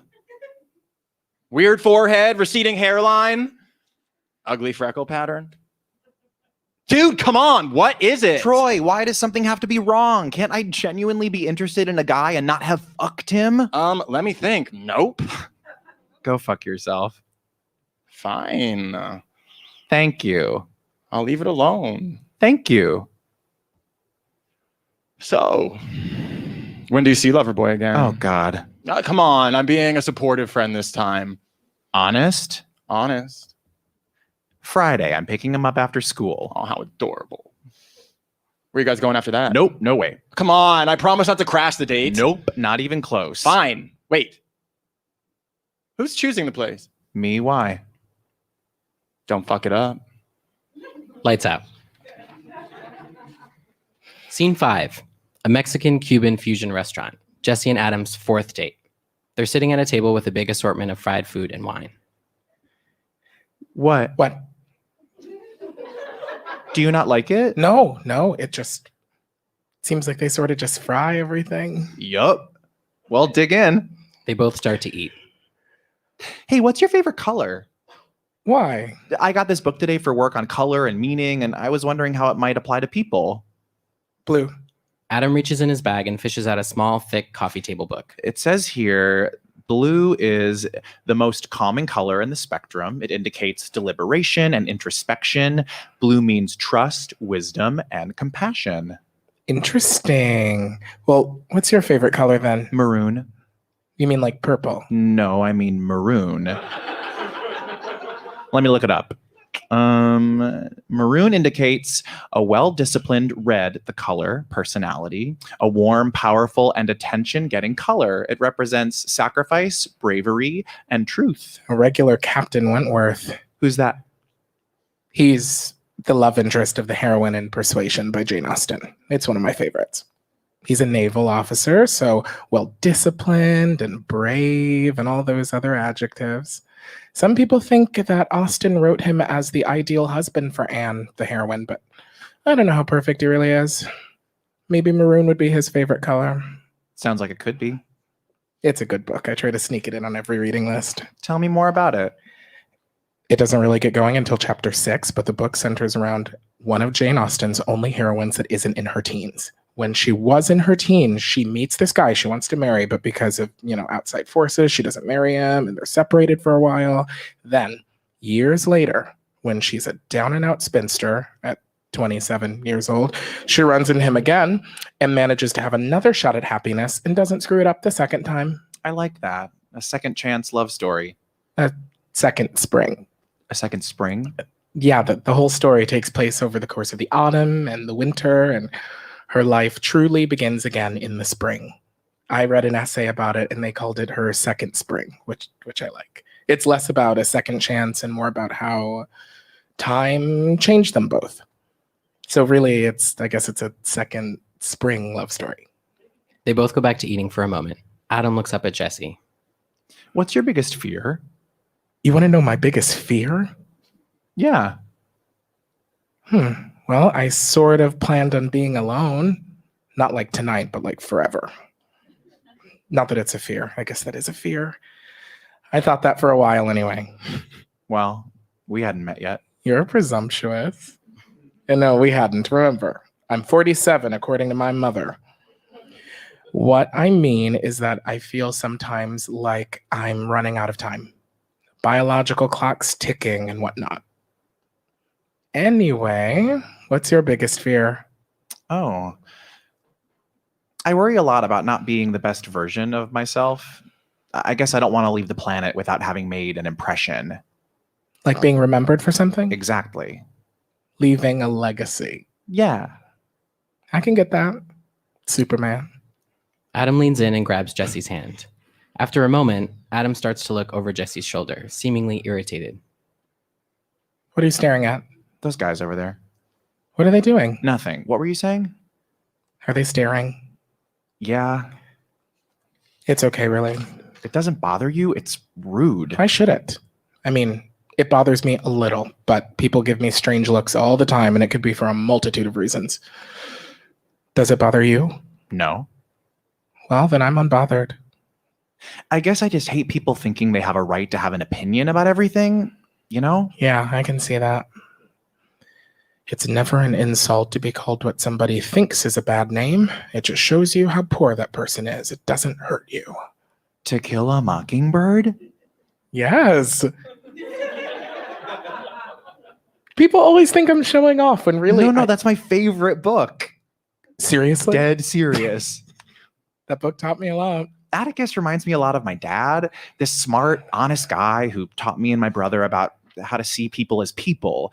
Weird forehead, receding hairline, ugly freckle pattern? Dude, come on. What is it? Troy, why does something have to be wrong? Can't I genuinely be interested in a guy and not have fucked him? Let me think. Nope. Go fuck yourself. Fine. Thank you. I'll leave it alone. Thank you. So, when do you see Loverboy again? Oh, God. Come on. I'm being a supportive friend this time. Honest? Honest. Friday. I'm picking him up after school. Oh, how adorable. Where are you guys going after that? Nope. No way. Come on. I promise not to crash the date. Nope. Not even close. Fine. Wait. Who's choosing the place? Me? Why? Don't fuck it up. Lights out. Scene 5. A Mexican-Cuban fusion restaurant. Jesse and Adam's 4th date. They're sitting at a table with a big assortment of fried food and wine. What? Do you not like it? No, it just seems like they sort of just fry everything. Yup. Well, dig in. They both start to eat. Hey, what's your favorite color? Why? I got this book today for work on color and meaning, and I was wondering how it might apply to people. Blue. Adam reaches in his bag and fishes out a small, thick coffee table book. It says here, blue is the most common color in the spectrum. It indicates deliberation and introspection. Blue means trust, wisdom, and compassion. Interesting. Well, what's your favorite color then? Maroon. You mean like purple? No, I mean maroon. Let me look it up. Maroon indicates a well-disciplined red, the color, personality, a warm, powerful, and attention-getting color. It represents sacrifice, bravery, and truth. A regular Captain Wentworth. Who's that? He's the love interest of the heroine in Persuasion by Jane Austen. It's one of my favorites. He's a naval officer, so well-disciplined and brave and all those other adjectives. Some people think that Austen wrote him as the ideal husband for Anne, the heroine, but I don't know how perfect he really is. Maybe maroon would be his favorite color. Sounds like it could be. It's a good book. I try to sneak it in on every reading list. Tell me more about it. It doesn't really get going until chapter 6, but the book centers around one of Jane Austen's only heroines that isn't in her teens. When she was in her teens, she meets this guy she wants to marry, but because of, outside forces, she doesn't marry him, and they're separated for a while. Then, years later, when she's a down-and-out spinster at 27 years old, she runs into him again and manages to have another shot at happiness and doesn't screw it up the second time. I like that. A second chance love story. A second spring. A second spring? Yeah, the whole story takes place over the course of the autumn and the winter, and her life truly begins again in the spring. I read an essay about it, and they called it her second spring, which I like. It's less about a second chance and more about how time changed them both. So really, I guess it's a second spring love story. They both go back to eating for a moment. Adam looks up at Jesse. What's your biggest fear? You want to know my biggest fear? Yeah. Well, I sort of planned on being alone. Not like tonight, but like forever. Not that it's a fear. I guess that is a fear. I thought that for a while anyway. Well, we hadn't met yet. You're presumptuous. And no, we hadn't. Remember, I'm 47, according to my mother. What I mean is that I feel sometimes like I'm running out of time. Biological clocks ticking and whatnot. Anyway, what's your biggest fear? Oh. I worry a lot about not being the best version of myself. I guess I don't want to leave the planet without having made an impression. Like being remembered for something? Exactly. Leaving a legacy. Yeah. I can get that. Superman. Adam leans in and grabs Jesse's hand. After a moment, Adam starts to look over Jesse's shoulder, seemingly irritated. What are you staring at? Those guys over there. What are they doing? Nothing. What were you saying? Are they staring? Yeah. It's okay, really. It doesn't bother you. It's rude. Why should it? I mean, it bothers me a little, but people give me strange looks all the time, and it could be for a multitude of reasons. Does it bother you? No. Well, then I'm unbothered. I guess I just hate people thinking they have a right to have an opinion about everything, you know? Yeah, I can see that. It's never an insult to be called what somebody thinks is a bad name. It just shows you how poor that person is. It doesn't hurt you. To Kill a Mockingbird? Yes. People always think I'm showing off when really... No, that's my favorite book. Seriously? Dead serious. That book taught me a lot. Atticus reminds me a lot of my dad, this smart, honest guy who taught me and my brother about how to see people as people.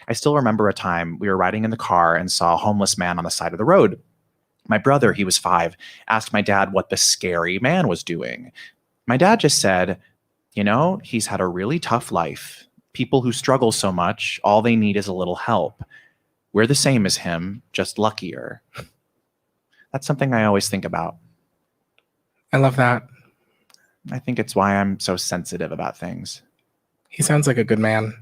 I still remember a time we were riding in the car and saw a homeless man on the side of the road. My brother, he was 5, asked my dad what the scary man was doing. My dad just said, you know, he's had a really tough life. People who struggle so much, all they need is a little help. We're the same as him, just luckier. That's something I always think about. I love that. I think it's why I'm so sensitive about things. He sounds like a good man.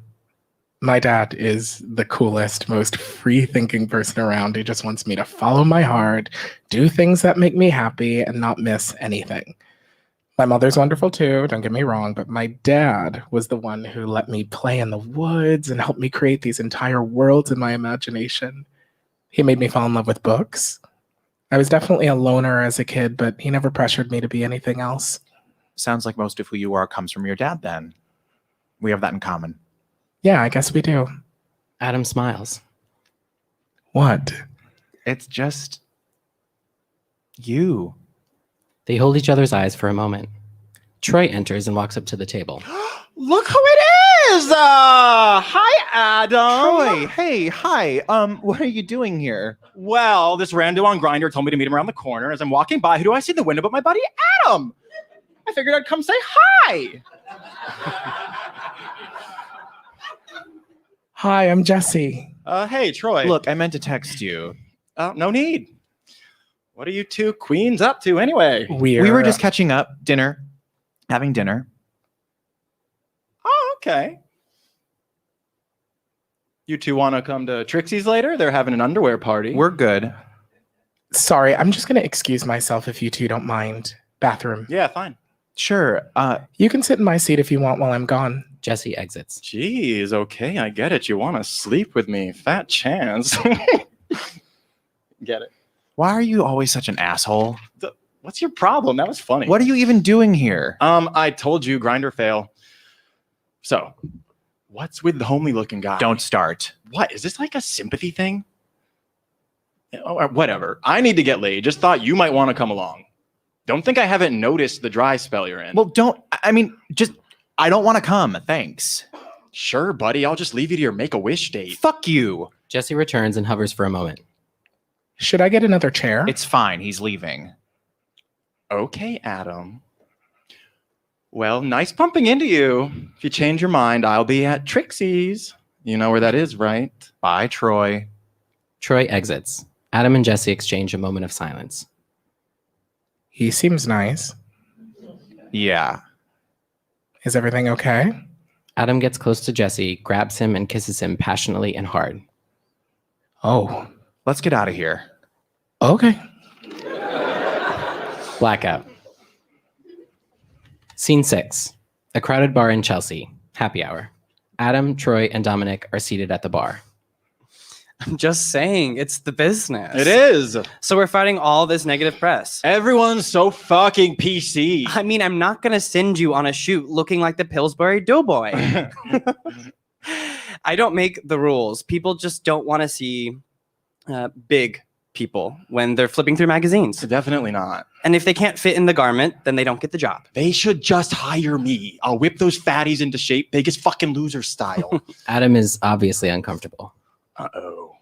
My dad is the coolest, most free-thinking person around. He just wants me to follow my heart, do things that make me happy, and not miss anything. My mother's wonderful too, don't get me wrong, but my dad was the one who let me play in the woods and helped me create these entire worlds in my imagination. He made me fall in love with books. I was definitely a loner as a kid, but he never pressured me to be anything else. Sounds like most of who you are comes from your dad then. We have that in common. Yeah, I guess we do. Adam smiles. What? It's just you. They hold each other's eyes for a moment. Troy enters and walks up to the table. Look who it is! Hi, Adam. Troy, hey, hi. What are you doing here? Well, this rando on Grindr told me to meet him around the corner. As I'm walking by, who do I see in the window but my buddy Adam? I figured I'd come say hi. Hi, I'm Jesse. Hey, Troy. Look, I meant to text you. No need. What are you two queens up to anyway? We were just catching up, having dinner. Oh, okay. You two want to come to Trixie's later? They're having an underwear party. We're good. Sorry, I'm just going to excuse myself if you two don't mind. Bathroom. Yeah, fine. Sure. You can sit in my seat if you want while I'm gone. Jesse exits. Jeez, okay, I get it. You want to sleep with me. Fat chance. Get it. Why are you always such an asshole? What's your problem? That was funny. What are you even doing here? I told you, Grindr fail. So, what's with the homely looking guy? Don't start. What? Is this like a sympathy thing? Oh, whatever. I need to get laid. Just thought you might want to come along. Don't think I haven't noticed the dry spell you're in. Well, I don't want to come. Thanks. Sure, buddy. I'll just leave you to your Make-A-Wish date. Fuck you. Jesse returns and hovers for a moment. Should I get another chair? It's fine. He's leaving. Okay, Adam. Well, nice bumping into you. If you change your mind, I'll be at Trixie's. You know where that is, right? Bye, Troy. Troy exits. Adam and Jesse exchange a moment of silence. He seems nice. Yeah. Is everything okay? Adam gets close to Jesse, grabs him, and kisses him passionately and hard. Oh, Let's get out of here. okay. Blackout. Scene 6. A crowded bar in Chelsea. Happy hour. Adam, Troy, and Dominic are seated at the bar. I'm just saying, it's the business. It is. So we're fighting all this negative press. Everyone's so fucking PC. I mean, I'm not going to send you on a shoot looking like the Pillsbury Doughboy. I don't make the rules. People just don't want to see big people when they're flipping through magazines. Definitely not. And if they can't fit in the garment, then they don't get the job. They should just hire me. I'll whip those fatties into shape, Biggest Fucking Loser style. Adam is obviously uncomfortable. Uh-oh.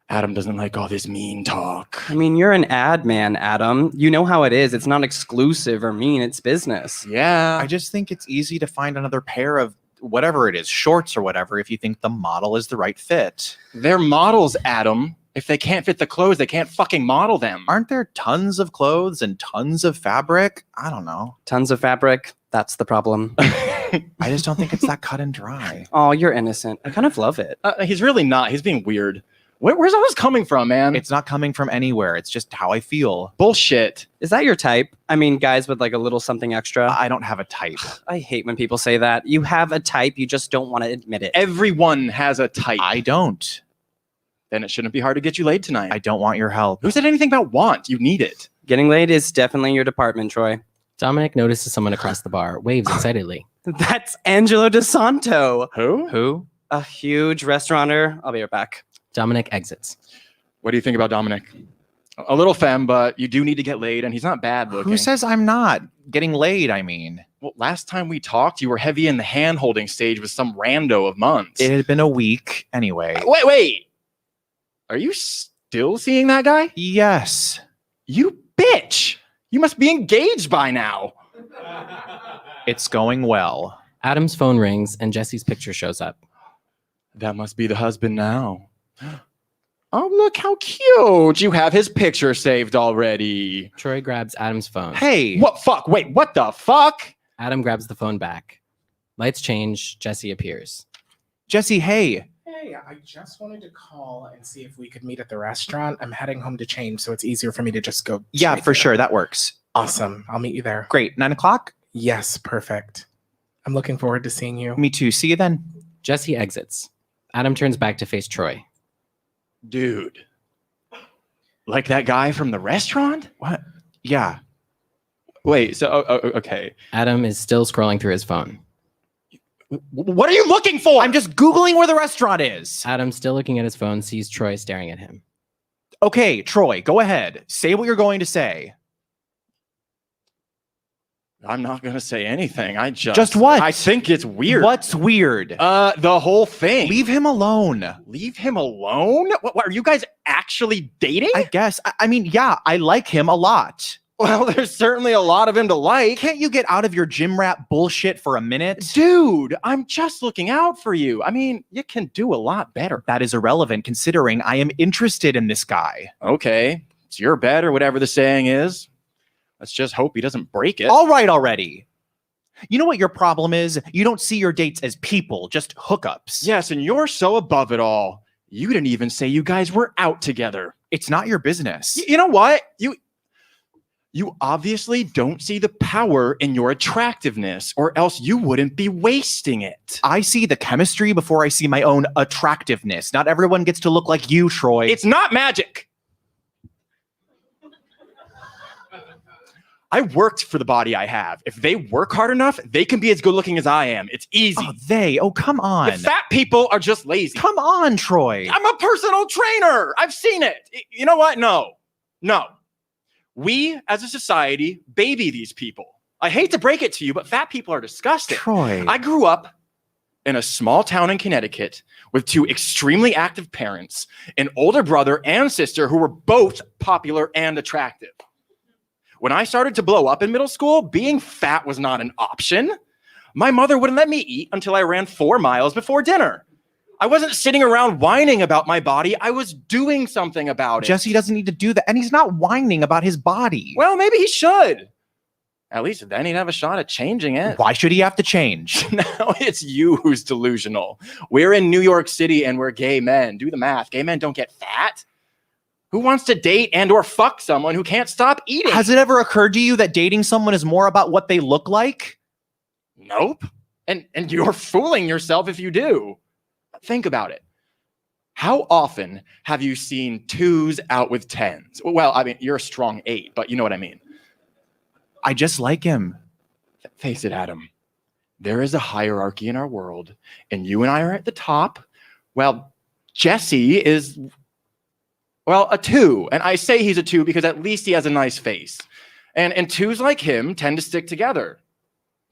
Adam doesn't like all this mean talk. I mean, you're an ad man, Adam. You know how it is. It's not exclusive or mean. It's business. Yeah. I just think it's easy to find another pair of whatever it is, shorts or whatever, if you think the model is the right fit. They're models, Adam. If they can't fit the clothes, they can't fucking model them. Aren't there tons of clothes and tons of fabric? I don't know. Tons of fabric. That's the problem. I just don't think it's that cut and dry. Oh, you're innocent. I kind of love it. He's really not. He's being weird. Where's all this coming from, man? It's not coming from anywhere. It's just how I feel. Bullshit. Is that your type? I mean, guys with like a little something extra. I don't have a type. I hate when people say that. You have a type, you just don't want to admit it. Everyone has a type. I don't. Then it shouldn't be hard to get you laid tonight. I don't want your help. Who said anything about want? You need it. Getting laid is definitely your department, Troy. Dominic notices someone across the bar, waves excitedly. That's Angelo DeSanto. Who? A huge restaurateur. I'll be right back. Dominic exits. What do you think about Dominic? A little femme, but you do need to get laid, and he's not bad looking. Who says I'm not? Getting laid, I mean. Well, last time we talked, you were heavy in the hand-holding stage with some rando of months. It had been a week anyway. Wait. Are you still seeing that guy? Yes. You bitch. You must be engaged by now. It's going well. Adam's phone rings and Jesse's picture shows up. That must be the husband now. Oh, look how cute. You have his picture saved already. Troy grabs Adam's phone. Hey. What fuck? Wait, what the fuck? Adam grabs the phone back. Lights change. Jesse appears. Jesse, hey. Hey, I just wanted to call and see if we could meet at the restaurant. I'm heading home to change, so it's easier for me to just go. Yeah, straight for there. sure. That works. Awesome. I'll meet you there. Great. 9 o'clock? Yes, perfect. I'm looking forward to seeing you. Me too. See you then. Jesse exits. Adam turns back to face Troy. Dude. Like that guy from the restaurant? What? Yeah. Wait, so, okay. Adam is still scrolling through his phone. What are you looking for? I'm just Googling where the restaurant is. Adam, still looking at his phone, sees Troy staring at him. Okay, Troy, go ahead. Say what you're going to say. I'm not going to say anything. Just what? I think it's weird. What's weird? The whole thing. Leave him alone. Leave him alone? What, are you guys actually dating? I guess. I mean, yeah, I like him a lot. Well, there's certainly a lot of him to like. Can't you get out of your gym rat bullshit for a minute? Dude, I'm just looking out for you. I mean, you can do a lot better. That is irrelevant considering I am interested in this guy. Okay, it's your bet or whatever the saying is. Let's just hope he doesn't break it. All right already. You know what your problem is? You don't see your dates as people, just hookups. Yes, and you're so above it all. You didn't even say you guys were out together. It's not your business. You know what? You obviously don't see the power in your attractiveness, or else you wouldn't be wasting it. I see the chemistry before I see my own attractiveness. Not everyone gets to look like you, Troy. It's not magic. I worked for the body I have. If they work hard enough, they can be as good looking as I am. It's easy. Oh, come on. The fat people are just lazy. Come on, Troy. I'm a personal trainer. I've seen it. You know what? No. We, as a society, baby these people. I hate to break it to you, but fat people are disgusting. Troy. I grew up in a small town in Connecticut with two extremely active parents, an older brother and sister who were both popular and attractive. When I started to blow up in middle school, being fat was not an option. My mother wouldn't let me eat until I ran 4 miles before dinner. I wasn't sitting around whining about my body. I was doing something about it. Jesse doesn't need to do that. And he's not whining about his body. Well, maybe he should. At least then he'd have a shot at changing it. Why should he have to change? Now it's you who's delusional. We're in New York City and we're gay men. Do the math. Gay men don't get fat. Who wants to date and or fuck someone who can't stop eating? Has it ever occurred to you that dating someone is more about what they look like? Nope. And you're fooling yourself if you do. Think about it. How often have you seen 2s out with 10s? Well, I mean, you're a strong 8, but you know what I mean. I just like him. Face it, Adam. There is a hierarchy in our world, and you and I are at the top. Well, Jesse is, well, a 2. And I say he's a 2 because at least he has a nice face. And 2s like him tend to stick together.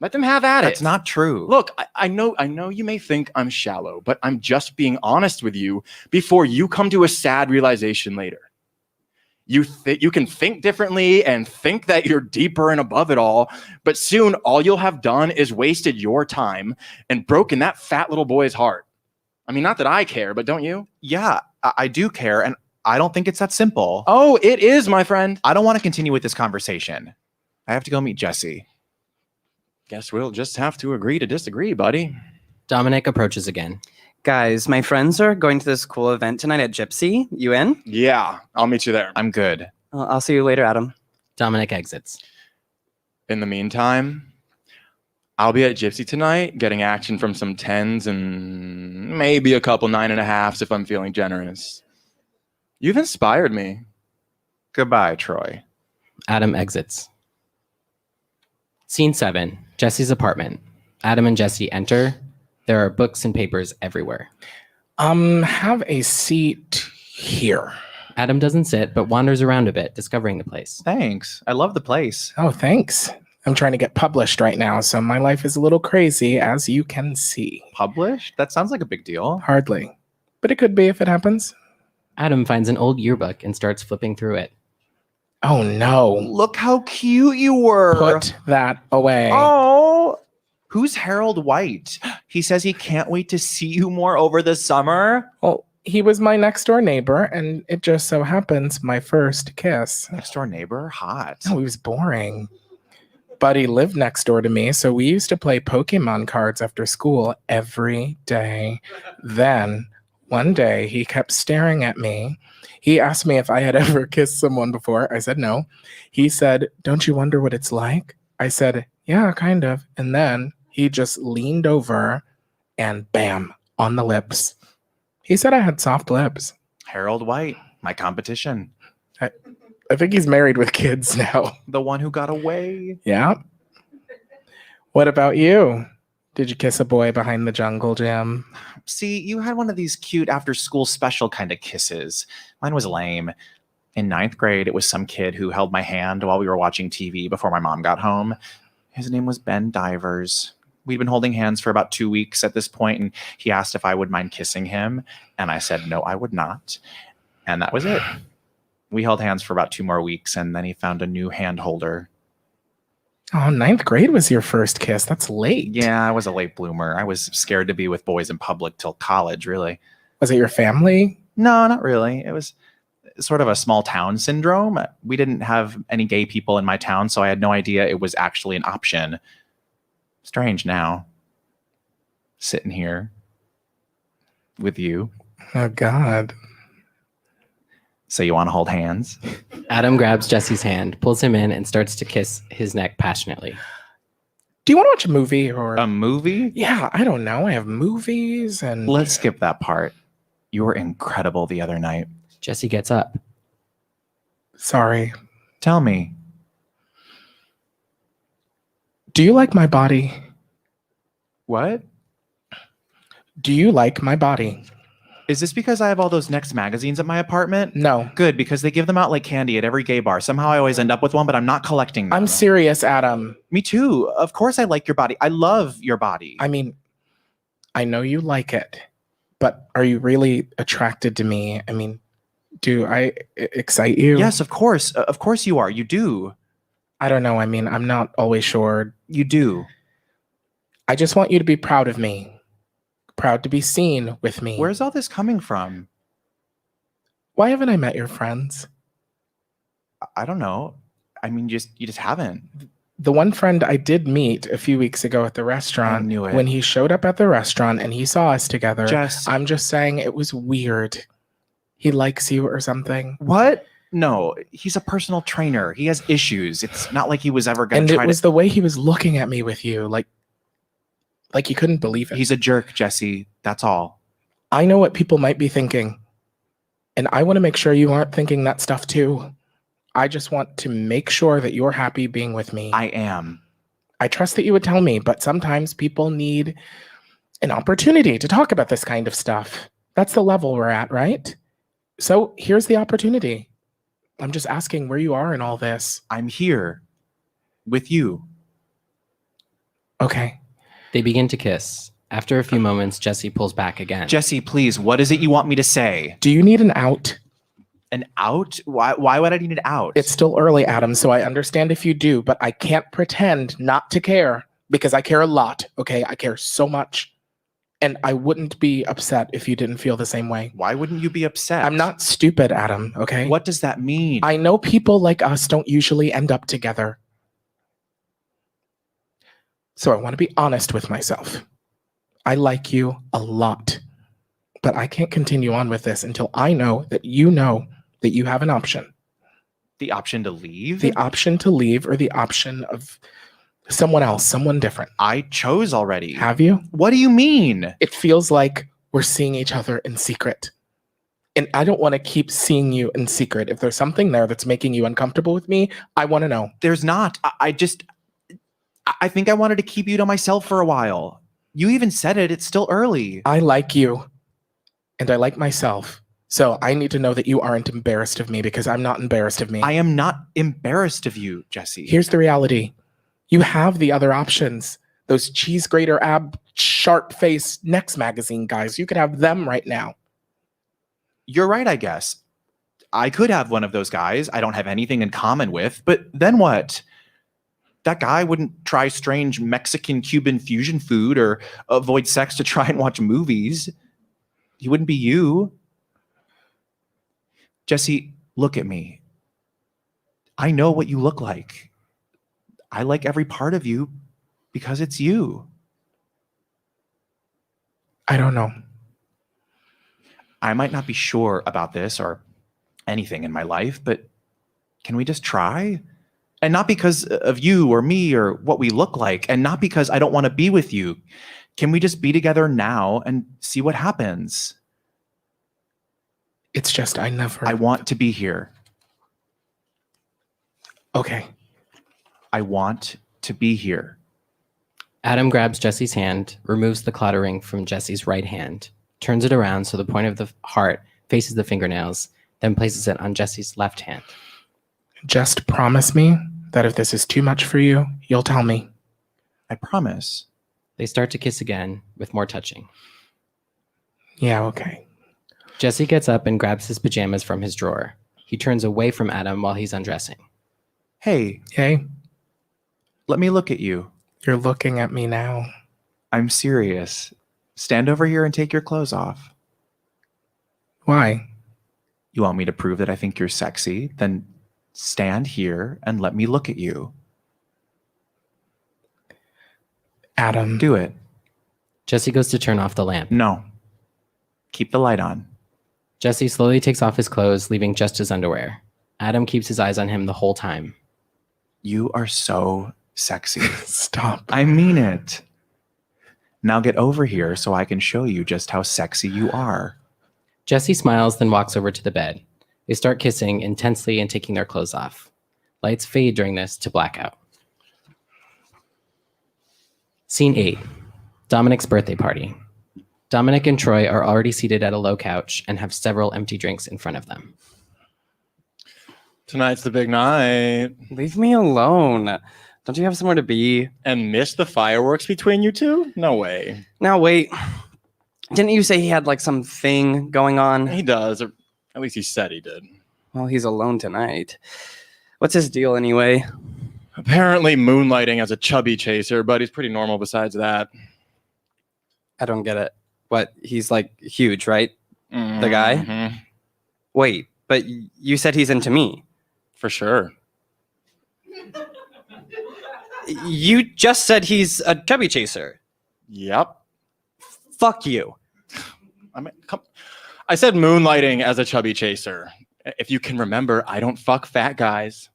Let them have at it. That's not true. Look, I know you may think I'm shallow, but I'm just being honest with you before you come to a sad realization later. You can think differently and think that you're deeper and above it all, but soon all you'll have done is wasted your time and broken that fat little boy's heart. I mean, not that I care, but don't you? Yeah, I do care, and I don't think it's that simple. Oh, it is, my friend. I don't want to continue with this conversation. I have to go meet Jesse. Guess we'll just have to agree to disagree, buddy. Dominic approaches again. Guys, my friends are going to this cool event tonight at Gypsy. You in? Yeah, I'll meet you there. I'm good. I'll see you later, Adam. Dominic exits. In the meantime, I'll be at Gypsy tonight, getting action from some 10s and maybe a couple 9.5s if I'm feeling generous. You've inspired me. Goodbye, Troy. Adam exits. Scene 7, Jesse's apartment. Adam and Jesse enter. There are books and papers everywhere. Have a seat here. Adam doesn't sit, but wanders around a bit, discovering the place. Thanks. I love the place. Oh, thanks. I'm trying to get published right now, so my life is a little crazy, as you can see. Published? That sounds like a big deal. Hardly. But it could be if it happens. Adam finds an old yearbook and starts flipping through it. Oh, no. Look how cute you were. Put that away. Oh, who's Harold White? He says he can't wait to see you more over the summer. Well, he was my next door neighbor, and it just so happens my first kiss. Next door neighbor? Hot. No, he was boring. Buddy lived next door to me, so we used to play Pokemon cards after school every day. Then, one day, he kept staring at me. He asked me if I had ever kissed someone before. I said no. He said, "Don't you wonder what it's like?" I said, "Yeah, kind of." And then he just leaned over and bam, on the lips. He said I had soft lips. Harold White, my competition. I think he's married with kids now. The one who got away. Yeah. What about you? Did you kiss a boy behind the jungle gym? See, you had one of these cute after-school special kind of kisses. Mine was lame. In 9th grade, it was some kid who held my hand while we were watching TV before my mom got home. His name was Ben Divers. We'd been holding hands for about 2 weeks at this point, and he asked if I would mind kissing him, and I said no, I would not. And that was it. We held hands for about 2 more weeks, and then he found a new hand holder. Oh, 9th grade was your first kiss. That's late. Yeah, I was a late bloomer. I was scared to be with boys in public till college, really. Was it your family? No, not really. It was sort of a small town syndrome. We didn't have any gay people in my town, so I had no idea it was actually an option. Strange now. Sitting here with you. Oh, God. So you want to hold hands? Adam grabs Jesse's hand, pulls him in, and starts to kiss his neck passionately. Do you want to watch a movie or A movie? Yeah, I don't know. I have movies and Let's skip that part. You were incredible the other night. Jesse gets up. Sorry. Tell me. Do you like my body? What? Do you like my body? Is this because I have all those Next magazines at my apartment? No. Good, because they give them out like candy at every gay bar. Somehow I always end up with one, but I'm not collecting them. I'm serious, Adam. Me too. Of course I like your body. I love your body. I mean, I know you like it, but are you really attracted to me? I mean, do I excite you? Yes, of course. Of course you are. You do. I don't know. I mean, I'm not always sure. You do. I just want you to be proud of me. proud to be seen with me. Where's all this coming from? Why haven't I met your friends? I don't know. I mean, you just haven't. The one friend I did meet a few weeks ago at the restaurant, I knew it. when he showed up at the restaurant and he saw us together, Jess. I'm just saying it was weird. He likes you or something. What? No, he's a personal trainer. He has issues. It's not like he was ever going And to it try was to. the way he was looking at me with you, like you couldn't believe it. He's a jerk, Jesse. That's all. I know what people might be thinking, and I want to make sure you aren't thinking that stuff too. I just want to make sure that you're happy being with me. I am. I trust that you would tell me, but sometimes people need an opportunity to talk about this kind of stuff. That's the level we're at, right? So here's the opportunity. I'm just asking where you are in all this. I'm here with you. Okay. They begin to kiss. After a few moments, Jesse pulls back again. Jesse, please, what is it you want me to say? Do you need an out? An out? Why would I need an out? It's still early, Adam, so I understand if you do, but I can't pretend not to care because I care a lot, okay? I care so much. And I wouldn't be upset if you didn't feel the same way. Why wouldn't you be upset? I'm not stupid, Adam, okay? What does that mean? I know people like us don't usually end up together. So I want to be honest with myself. I like you a lot, but I can't continue on with this until I know that you have an option. The option to leave? The option to leave or the option of someone else, someone different. I chose already. Have you? What do you mean? It feels like we're seeing each other in secret. And I don't want to keep seeing you in secret. If there's something there that's making you uncomfortable with me, I want to know. There's not. I think I wanted to keep you to myself for a while. You even said it. It's still early. I like you. And I like myself. So I need to know that you aren't embarrassed of me because I'm not embarrassed of me. I am not embarrassed of you, Jesse. Here's the reality. You have the other options. Those cheese grater ab sharp face Next magazine guys. You could have them right now. You're right, I guess. I could have one of those guys I don't have anything in common with, but then what? That guy wouldn't try strange Mexican-Cuban fusion food or avoid sex to try and watch movies. He wouldn't be you. Jesse, look at me. I know what you look like. I like every part of you because it's you. I don't know. I might not be sure about this or anything in my life, but can we just try? And not because of you or me or what we look like, and not because I don't want to be with you. Can we just be together now and see what happens? It's just I want to be here. Okay. I want to be here. Adam grabs Jesse's hand, removes the clotter ring from Jesse's right hand, turns it around so the point of the heart faces the fingernails, then places it on Jesse's left hand. Just promise me that if this is too much for you, you'll tell me. I promise. They start to kiss again, with more touching. Yeah, okay. Jesse gets up and grabs his pajamas from his drawer. He turns away from Adam while he's undressing. Hey. Hey. Let me look at you. You're looking at me now. I'm serious. Stand over here and take your clothes off. Why? You want me to prove that I think you're sexy? Then stand here and let me look at you. Adam. Do it. Jesse goes to turn off the lamp. No. Keep the light on. Jesse slowly takes off his clothes, leaving just his underwear. Adam keeps his eyes on him the whole time. You are so sexy. Stop. I mean it. Now get over here so I can show you just how sexy you are. Jesse smiles, then walks over to the bed. They start kissing intensely and taking their clothes off. Lights fade during this to blackout. Scene 8. Dominic's birthday party. Dominic and Troy are already seated at a low couch and have several empty drinks in front of them. Tonight's the big night. Leave me alone. Don't you have somewhere to be? And miss the fireworks between you two? No way. Now, wait. Didn't you say he had like some thing going on? He does, or at least he said he did. Well, he's alone tonight. What's his deal anyway? Apparently moonlighting as a chubby chaser, but he's pretty normal besides that. I don't get it. What? He's like huge, right? The guy? Mhm. Wait, but you said he's into me. For sure. You just said he's a chubby chaser. Yep. Fuck you. I mean, I said moonlighting as a chubby chaser. If you can remember, I don't fuck fat guys.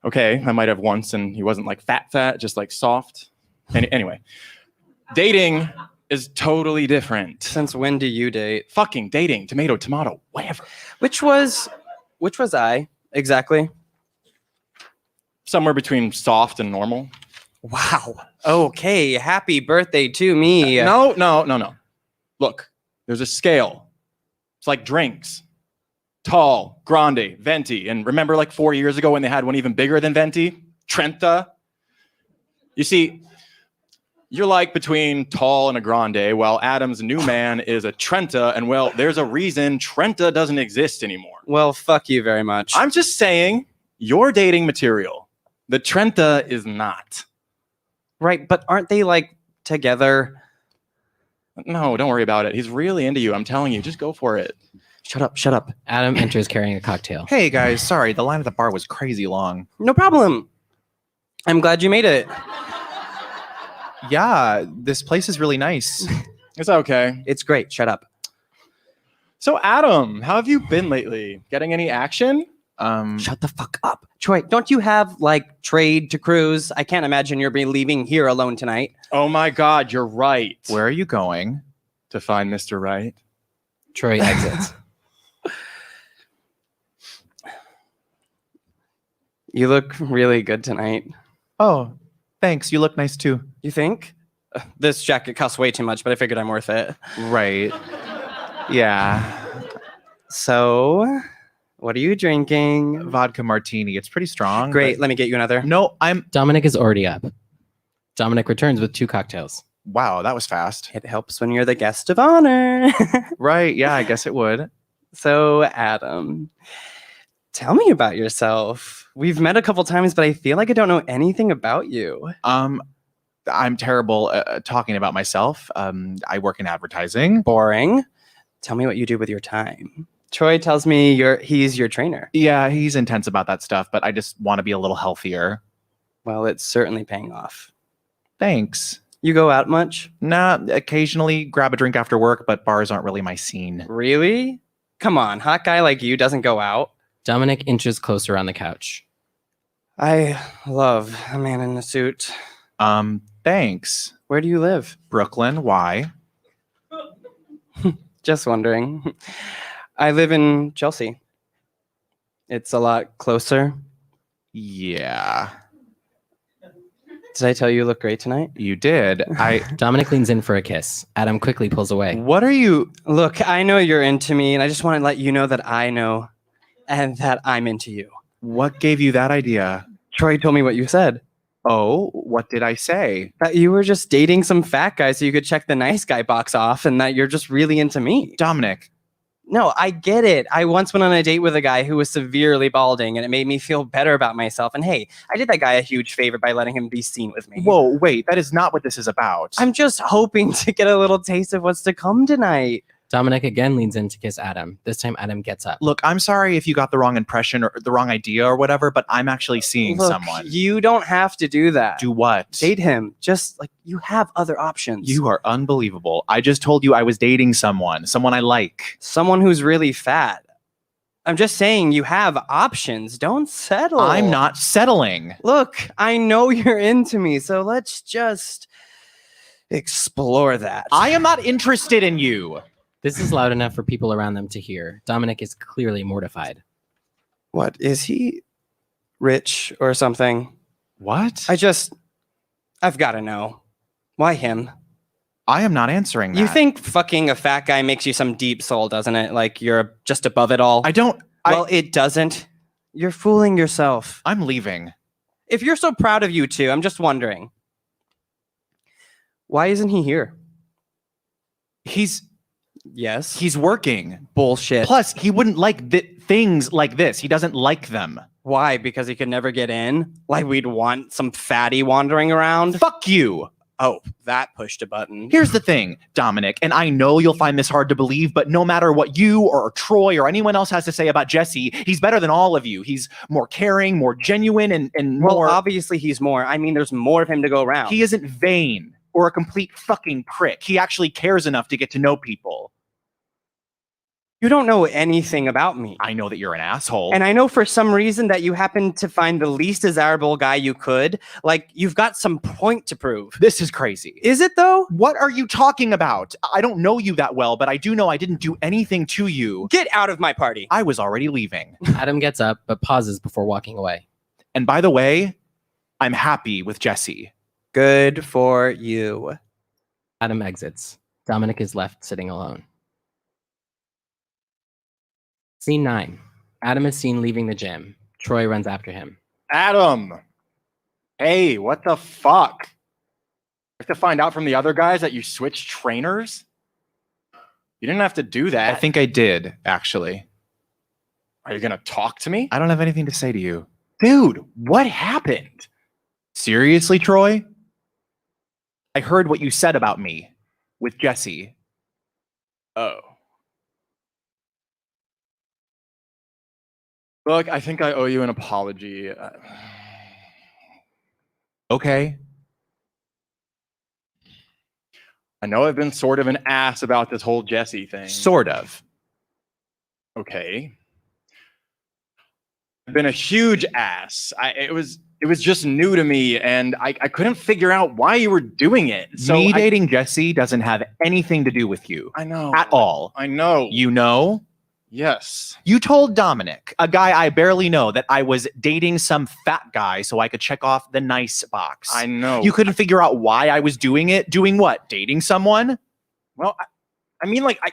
Okay, I might have once, and he wasn't like fat, just like soft. Anyway, dating is totally different. Since when do you date? Fucking dating, tomato, whatever. Which was I exactly? Somewhere between soft and normal. Wow. Okay, happy birthday to me. No. Look, there's a scale. It's like drinks. Tall, grande, venti. And remember like 4 years ago when they had one even bigger than venti? Trenta. You see, you're like between tall and a grande, while Adam's new man is a Trenta, and well, there's a reason Trenta doesn't exist anymore. Well, fuck you very much. I'm just saying, you're dating material. The Trenta is not. Right, but aren't they like together? No, don't worry about it. He's really into you. I'm telling you, just go for it. Shut up. Adam enters carrying a cocktail. Hey guys, sorry, the line at the bar was crazy long. No problem. I'm glad you made it. Yeah, this place is really nice. It's okay. It's great. Shut up. So, Adam, how have you been lately? Getting any action? Shut the fuck up. Troy, don't you have like trade to cruise? I can't imagine you're be leaving here alone tonight. Oh my God, you're right. Where are you going? To find Mr. Right. Troy exits. You look really good tonight. Oh, thanks. You look nice too. You think? This jacket costs way too much, but I figured I'm worth it. Right. Yeah. So, what are you drinking? Vodka martini. It's pretty strong. Great. Let me get you another. No, Dominic is already up. Dominic returns with 2 cocktails. Wow, that was fast. It helps when you're the guest of honor. Right. Yeah, I guess it would. So, Adam, tell me about yourself. We've met a couple times, but I feel like I don't know anything about you. I'm terrible at talking about myself. I work in advertising. Boring. Tell me what you do with your time. Troy tells me he's your trainer. Yeah, he's intense about that stuff, but I just want to be a little healthier. Well, it's certainly paying off. Thanks. You go out much? Nah, occasionally grab a drink after work, but bars aren't really my scene. Really? Come on, hot guy like you doesn't go out. Dominic inches closer on the couch. I love a man in a suit. Thanks. Where do you live? Brooklyn. Why? Just wondering. I live in Chelsea. It's a lot closer. Yeah. Did I tell you look great tonight? You did. Dominic leans in for a kiss. Adam quickly pulls away. What are you? Look, I know you're into me, and I just want to let you know that I know and that I'm into you. What gave you that idea? Troy told me what you said. Oh, what did I say? That you were just dating some fat guy so you could check the nice guy box off and that you're just really into me. Dominic. No, I get it. I once went on a date with a guy who was severely balding and it made me feel better about myself. And hey, I did that guy a huge favor by letting him be seen with me. Whoa, wait, that is not what this is about. I'm just hoping to get a little taste of what's to come tonight. Dominic again leans in to kiss Adam. This time Adam gets up. Look, I'm sorry if you got the wrong impression or the wrong idea or whatever, but I'm actually seeing someone. You don't have to do that. Do what? Date him. Just like you have other options. You are unbelievable. I just told you I was dating someone I like. Someone who's really fat. I'm just saying you have options. Don't settle. I'm not settling. Look, I know you're into me, so let's just explore that. I am not interested in you. This is loud enough for people around them to hear. Dominic is clearly mortified. What, is he rich or something? What? I've got to know. Why him? I am not answering that. You think fucking a fat guy makes you some deep soul, doesn't it? Like you're just above it all? I don't. Well, it doesn't. You're fooling yourself. I'm leaving. If you're so proud of you two, I'm just wondering. Why isn't he here? Yes. He's working. Bullshit. Plus, he wouldn't like things like this. He doesn't like them. Why? Because he could never get in? Like we'd want some fatty wandering around? Fuck you. Oh, that pushed a button. Here's the thing, Dominic, and I know you'll find this hard to believe, but no matter what you or Troy or anyone else has to say about Jesse, he's better than all of you. He's more caring, more genuine, and Well, more... obviously he's more. I mean, there's more of him to go around. He isn't vain or a complete fucking prick. He actually cares enough to get to know people. You don't know anything about me. I know that you're an asshole. And I know for some reason that you happen to find the least desirable guy you could. Like, you've got some point to prove. This is crazy. Is it, though? What are you talking about? I don't know you that well, but I do know I didn't do anything to you. Get out of my party. I was already leaving. Adam gets up, but pauses before walking away. And by the way, I'm happy with Jesse. Good for you. Adam exits. Dominic is left sitting alone. Scene 9. Adam is seen leaving the gym. Troy runs after him. Adam! Hey, what the fuck? I have to find out from the other guys that you switched trainers? You didn't have to do that. I think I did, actually. Are you gonna talk to me? I don't have anything to say to you. Dude, what happened? Seriously, Troy? I heard what you said about me with Jesse. Oh. Look, I think I owe you an apology. Okay. I know I've been sort of an ass about this whole Jesse thing. Sort of. Okay. I've been a huge ass. It was just new to me, and I couldn't figure out why you were doing it. So me dating Jesse doesn't have anything to do with you. I know. At all. I know. You know? Yes. You told Dominic, a guy I barely know, that I was dating some fat guy so I could check off the nice box. I know. You couldn't figure out why I was doing it? Doing what? Dating someone? Well, I mean, like, I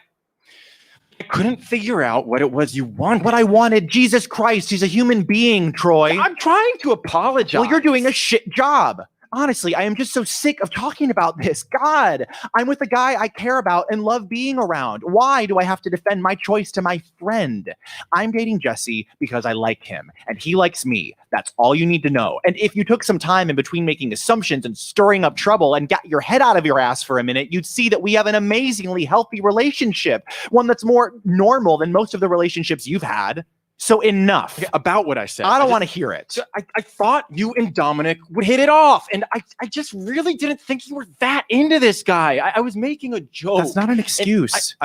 couldn't figure out what it was you wanted. What I wanted? Jesus Christ, he's a human being, Troy. I'm trying to apologize. Well, you're doing a shit job. Honestly, I am just so sick of talking about this. God, I'm with a guy I care about and love being around. Why do I have to defend my choice to my friend? I'm dating Jesse because I like him and he likes me. That's all you need to know. And if you took some time in between making assumptions and stirring up trouble and got your head out of your ass for a minute, you'd see that we have an amazingly healthy relationship, one that's more normal than most of the relationships you've had. So enough. Okay, about what I said. I don't want to hear it. I thought you and Dominic would hit it off, and I just really didn't think you were that into this guy. I was making a joke. That's not an excuse.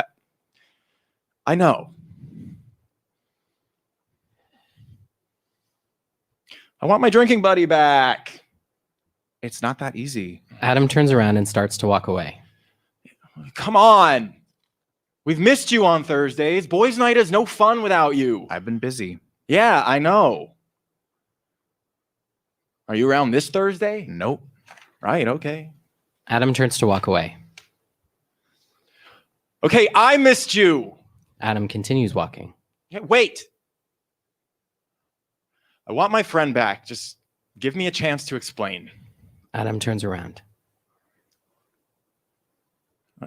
I know. I want my drinking buddy back. It's not that easy. Adam turns around and starts to walk away. Come on. We've missed you on Thursdays. Boys' night is no fun without you. I've been busy. Yeah, I know. Are you around this Thursday? Nope. Right, okay. Adam turns to walk away. Okay, I missed you. Adam continues walking. Yeah, wait. I want my friend back. Just give me a chance to explain. Adam turns around.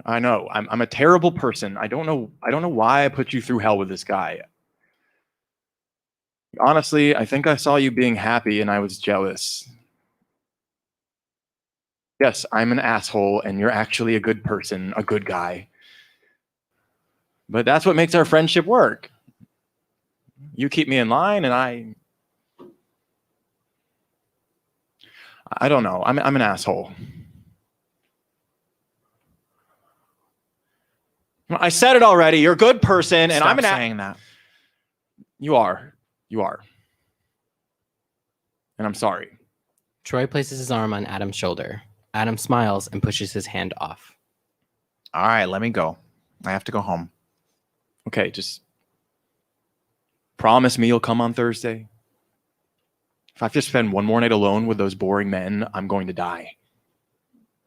I know. I'm a terrible person. I don't know why I put you through hell with this guy. Honestly, I think I saw you being happy and I was jealous. Yes, I'm an asshole and you're actually a good person, a good guy. But that's what makes our friendship work. You keep me in line and I don't know. I'm an asshole. I said it already. You're a good person, and Stop I'm an saying that. You are. And I'm sorry. Troy places his arm on Adam's shoulder. Adam smiles and pushes his hand off. All right, let me go. I have to go home. Okay, just promise me you'll come on Thursday. If I have to spend one more night alone with those boring men, I'm going to die.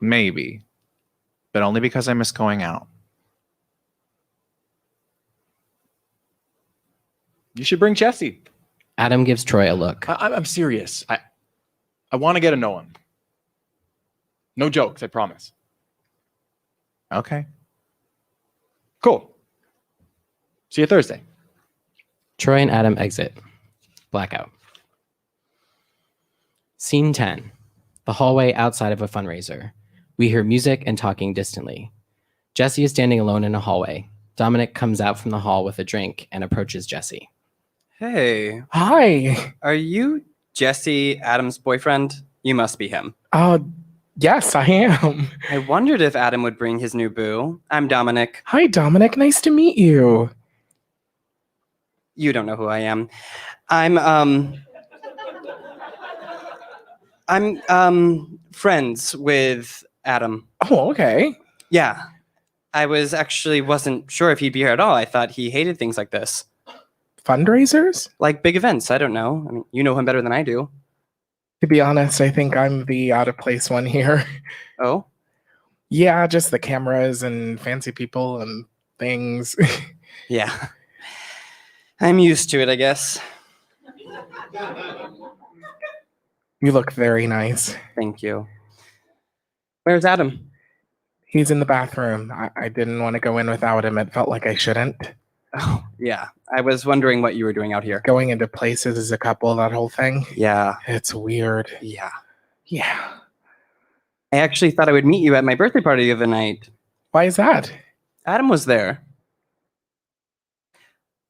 Maybe. But only because I miss going out. You should bring Jesse. Adam gives Troy a look. I'm serious. I want to get to know him. No jokes, I promise. Okay. Cool. See you Thursday. Troy and Adam exit. Blackout. Scene 10. The hallway outside of a fundraiser. We hear music and talking distantly. Jesse is standing alone in a hallway. Dominic comes out from the hall with a drink and approaches Jesse. Hey, Hi. are you Jesse, Adam's boyfriend? You must be him. Yes, I am. I wondered if Adam would bring his new boo. I'm Dominic. Hi, Dominic. Nice to meet you. You don't know who I am. I'm friends with Adam. Oh, okay. Yeah. I wasn't sure if he'd be here at all. I thought he hated things like this. Fundraisers? Like big events. I don't know. I mean, you know him better than I do. To be honest, I think I'm the out of place one here. Oh? Yeah, just the cameras and fancy people and things. Yeah. I'm used to it, I guess. You look very nice. Thank you. Where's Adam? He's in the bathroom. I didn't want to go in without him. It felt like I shouldn't. Oh, yeah. I was wondering what you were doing out here. Going into places as a couple, that whole thing. Yeah. It's weird. Yeah. Yeah. I actually thought I would meet you at my birthday party the other night. Why is that? Adam was there.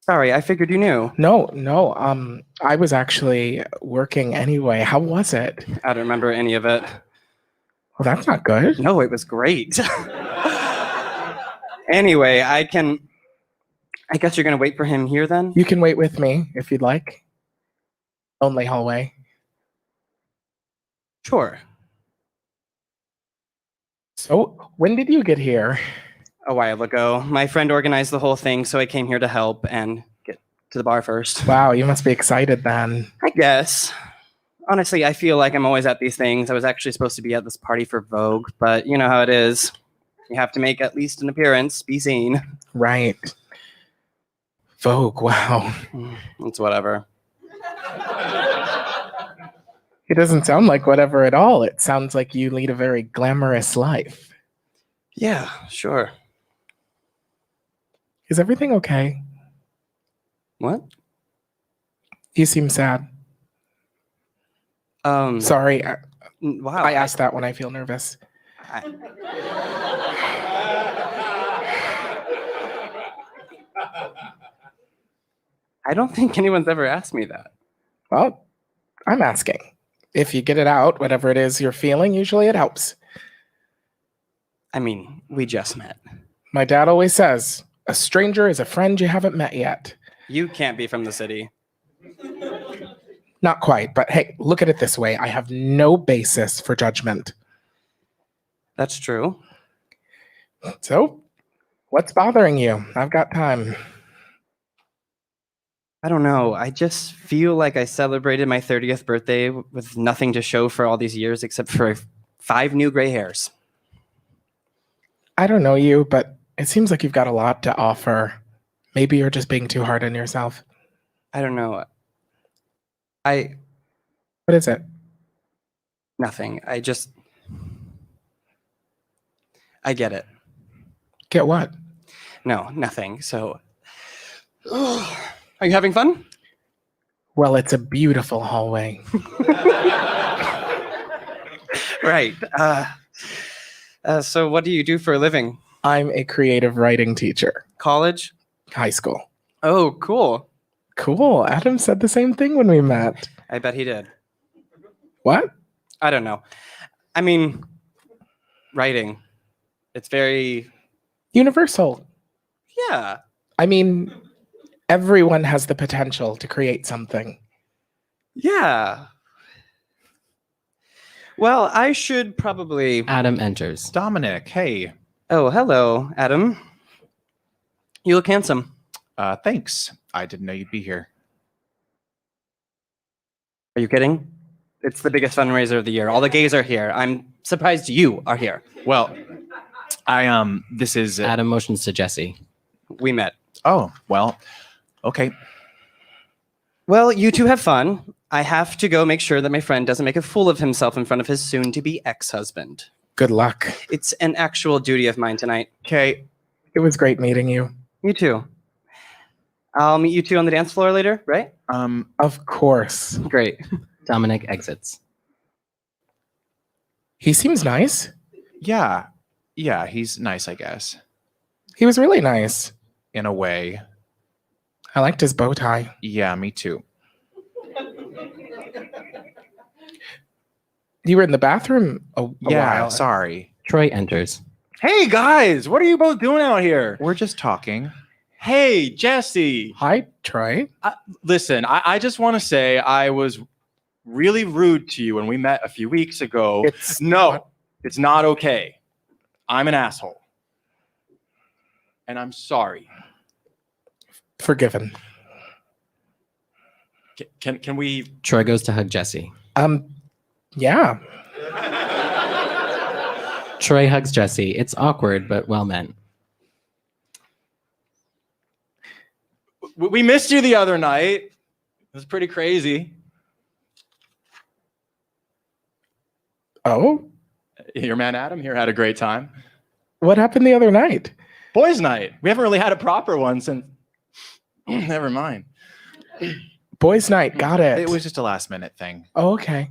Sorry, I figured you knew. No. I was actually working anyway. How was it? I don't remember any of it. Well, that's not good. No, it was great. Anyway, I guess you're going to wait for him here then? You can wait with me if you'd like. Only hallway. Sure. So, when did you get here? A while ago. My friend organized the whole thing, so I came here to help and get to the bar first. Wow, you must be excited then. I guess. Honestly, I feel like I'm always at these things. I was actually supposed to be at this party for Vogue, but you know how it is. You have to make at least an appearance, be seen. Right. Vogue, wow. It's whatever. It doesn't sound like whatever at all. It sounds like you lead a very glamorous life. Yeah, sure. Is everything okay? What? You seem sad. Sorry, Wow. I ask that when I feel nervous. I don't think anyone's ever asked me that. Well, I'm asking. If you get it out, whatever it is you're feeling, usually it helps. I mean, we just met. My dad always says, a stranger is a friend you haven't met yet. You can't be from the city. Not quite, but hey, look at it this way. I have no basis for judgment. That's true. So, what's bothering you? I've got time. I don't know. I just feel like I celebrated my 30th birthday with nothing to show for all these years except for 5 new gray hairs. I don't know you, but it seems like you've got a lot to offer. Maybe you're just being too hard on yourself. I don't know. What is it? Nothing. I get it. Get what? No, nothing. So, are you having fun? Well, it's a beautiful hallway. Right. So what do you do for a living? I'm a creative writing teacher. College? High school. Oh, cool. Cool. Adam said the same thing when we met. I bet he did. What? I don't know. I mean, writing. It's very... Universal. Yeah. I mean, everyone has the potential to create something. Yeah. Well, I should probably... Adam enters. Dominic, hey. Oh, hello, Adam. You look handsome. Thanks. I didn't know you'd be here. Are you kidding? It's the biggest fundraiser of the year. All the gays are here. I'm surprised you are here. Well, this is... Adam motions to Jesse. We met. Oh, well, okay. Well, you two have fun. I have to go make sure that my friend doesn't make a fool of himself in front of his soon-to-be ex-husband. Good luck. It's an actual duty of mine tonight. Okay. It was great meeting you. You too. I'll meet you two on the dance floor later, right? Of course. Great. Dominic exits. He seems nice. Yeah. Yeah, he's nice, I guess. He was really nice. In a way. I liked his bow tie. Yeah, me too. You were in the bathroom a while. Sorry. Troy enters. Hey guys, what are you both doing out here? We're just talking. Hey, Jesse. Hi, Troy. Listen, I just want to say I was really rude to you when we met a few weeks ago. It's It's not okay. I'm an asshole. And I'm sorry. Forgiven. Can we? Troy goes to hug Jesse. Yeah. Troy hugs Jesse. It's awkward, but well meant. We missed you the other night. It was pretty crazy. Oh? Your man Adam here had a great time. What happened the other night? Boys' night. We haven't really had a proper one since. Never mind. Boys' night. Got it. It was just a last minute thing. Oh, okay.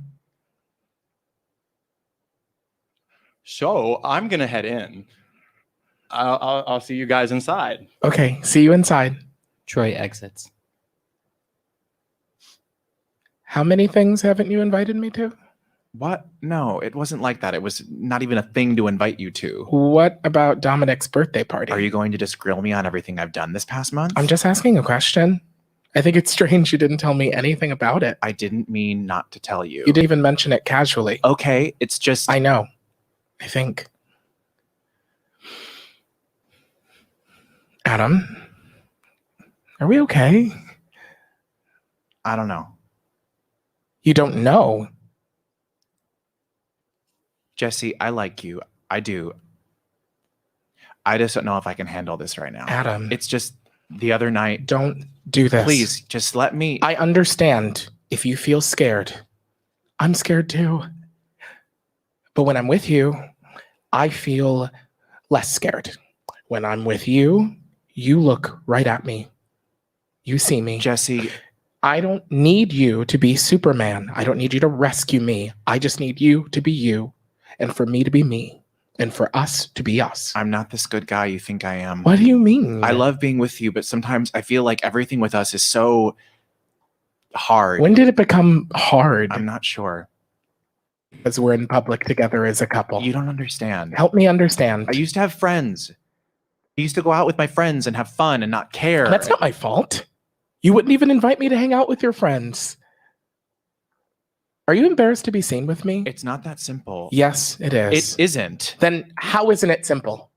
So I'm gonna head in. I'll see you guys inside. Okay. See you inside. Troy exits. How many things haven't you invited me to? What? No, it wasn't like that. It was not even a thing to invite you to. What about Dominic's birthday party? Are you going to just grill me on everything I've done this past month? I'm just asking a question. I think it's strange you didn't tell me anything about it. I didn't mean not to tell you. You didn't even mention it casually. Okay, it's just... I know. I think. Adam? Are we okay? I don't know. You don't know? Jesse, I like you. I do. I just don't know if I can handle this right now. Adam. It's just the other night. Don't do this. Please, just let me... I understand if you feel scared. I'm scared too. But when I'm with you, I feel less scared. When I'm with you, you look right at me. You see me. Jesse... I don't need you to be Superman. I don't need you to rescue me. I just need you to be you, and for me to be me, and for us to be us. I'm not this good guy you think I am. What do you mean? I love being with you, but sometimes I feel like everything with us is so hard. When did it become hard? I'm not sure. Because we're in public together as a couple. You don't understand. Help me understand. I used to have friends. I used to go out with my friends and have fun and not care. That's not my fault. You wouldn't even invite me to hang out with your friends. Are you embarrassed to be seen with me? It's not that simple. Yes, it is. It isn't. Then how isn't it simple?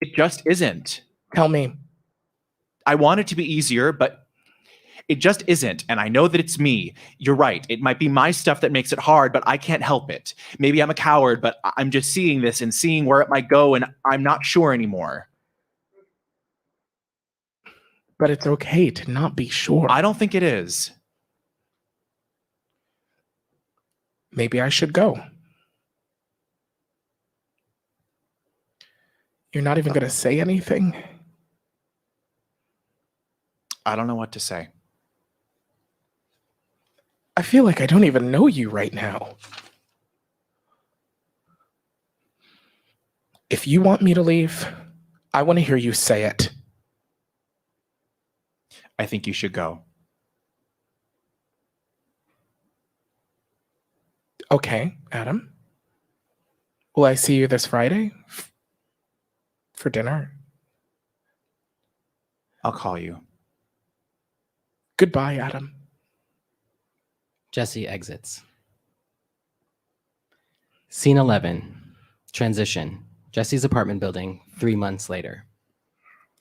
It just isn't. Tell me. I want it to be easier, but it just isn't. And I know that it's me. You're right. It might be my stuff that makes it hard, but I can't help it. Maybe I'm a coward, but I'm just seeing this and seeing where it might go, and I'm not sure anymore. But it's okay to not be sure. I don't think it is. Maybe I should go. You're not even going to say anything? I don't know what to say. I feel like I don't even know you right now. If you want me to leave, I want to hear you say it. I think you should go. Okay, Adam. Will I see you this Friday? For dinner? I'll call you. Goodbye, Adam. Jesse exits. Scene 11. Transition. Jesse's apartment building, 3 months later.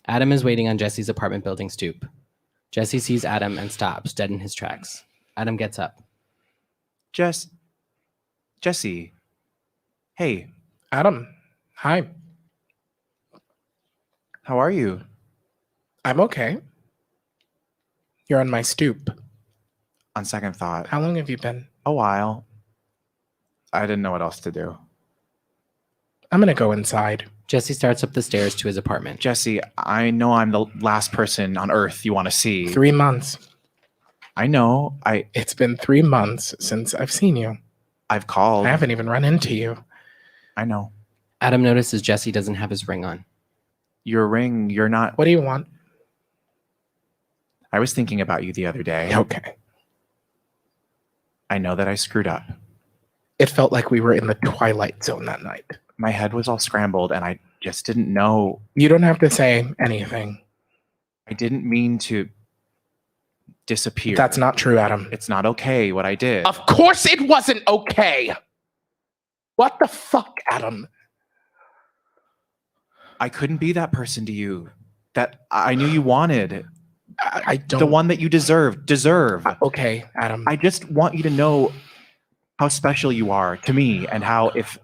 Adam is waiting on Jesse's apartment building stoop. Jesse sees Adam and stops, dead in his tracks. Adam gets up. Jesse. Hey. Adam. Hi. How are you? I'm okay. You're on my stoop. On second thought. How long have you been? A while. I didn't know what else to do. I'm gonna go inside. Jesse starts up the stairs to his apartment. Jesse, I know I'm the last person on earth you want to see. 3 months. I know. It's been 3 months since I've seen you. I've called. I haven't even run into you. I know. Adam notices Jesse doesn't have his ring on. Your ring, you're not. What do you want? I was thinking about you the other day. Okay. I know that I screwed up. It felt like we were in the Twilight Zone that night. My head was all scrambled and I just didn't know. You don't have to say anything. I didn't mean to disappear. That's not true, Adam. It's not okay what I did. Of course it wasn't okay. What the fuck, Adam? I couldn't be that person to you that I knew you wanted. I don't. The one that you deserve. Okay, Adam. I just want you to know how special you are to me and how if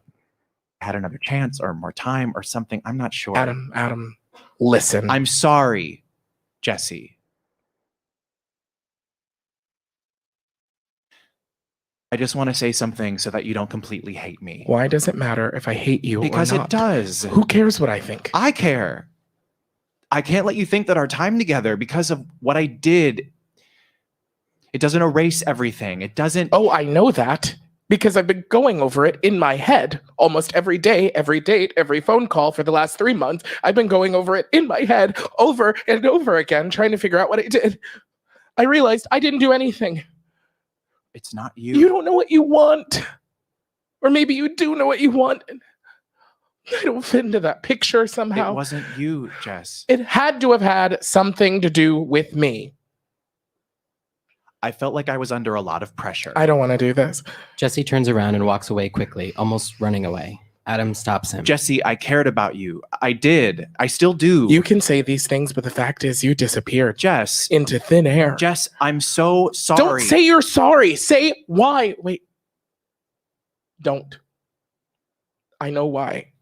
I had another chance or more time or something, I'm not sure. Adam, listen. I'm sorry, Jesse. I just want to say something so that you don't completely hate me. Why does it matter if I hate you Because or not? it does. Who cares what I think? I care. I can't let you think that our time together, because of what I did, it doesn't erase everything. It doesn't. Oh, I know that. Because I've been going over it in my head almost every day, every date, every phone call for the last 3 months. I've been going over it in my head over and over again, trying to figure out what I did. I realized I didn't do anything. It's not you. You don't know what you want. Or maybe you do know what you want. I don't fit into that picture somehow. It wasn't you, Jess. It had to have had something to do with me. I felt like I was under a lot of pressure. I don't want to do this. Jesse turns around and walks away quickly, almost running away. Adam stops him. Jesse, I cared about you. I did. I still do. You can say these things, but the fact is you disappeared. Jess. Into thin air. Jess, I'm so sorry. Don't say you're sorry. Say why. Wait. Don't. I know why.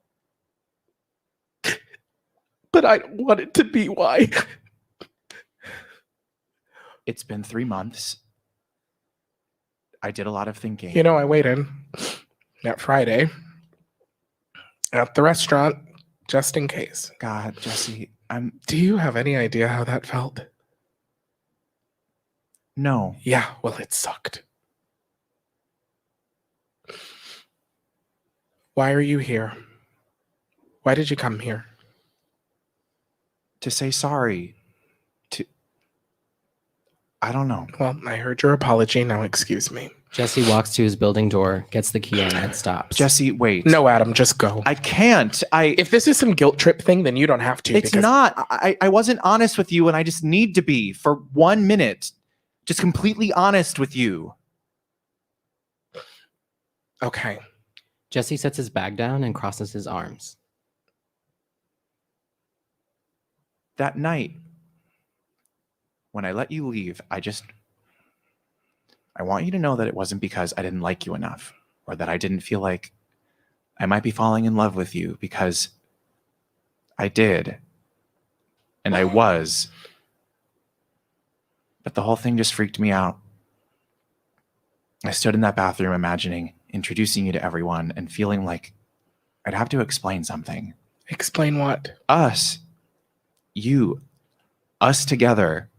But I don't want it to be why. It's been 3 months. I did a lot of thinking. You know, I waited that Friday at the restaurant just in case. God, Jesse, Do you have any idea how that felt? No. Yeah, well, it sucked. Why are you here? Why did you come here? To say sorry. I don't know. Well, I heard your apology. Now excuse me. Jesse walks to his building door, gets the key, and stops. Jesse, wait. No, Adam, just go. I can't. If this is some guilt trip thing, then you don't have to. It's not. I wasn't honest with you, and I just need to be for 1 minute. Just completely honest with you. Okay. Jesse sets his bag down and crosses his arms. That night, when I let you leave, I want you to know that it wasn't because I didn't like you enough or that I didn't feel like I might be falling in love with you, because I did. And I was. But the whole thing just freaked me out. I stood in that bathroom imagining introducing you to everyone and feeling like I'd have to explain something. Explain what? Us. You. Us together.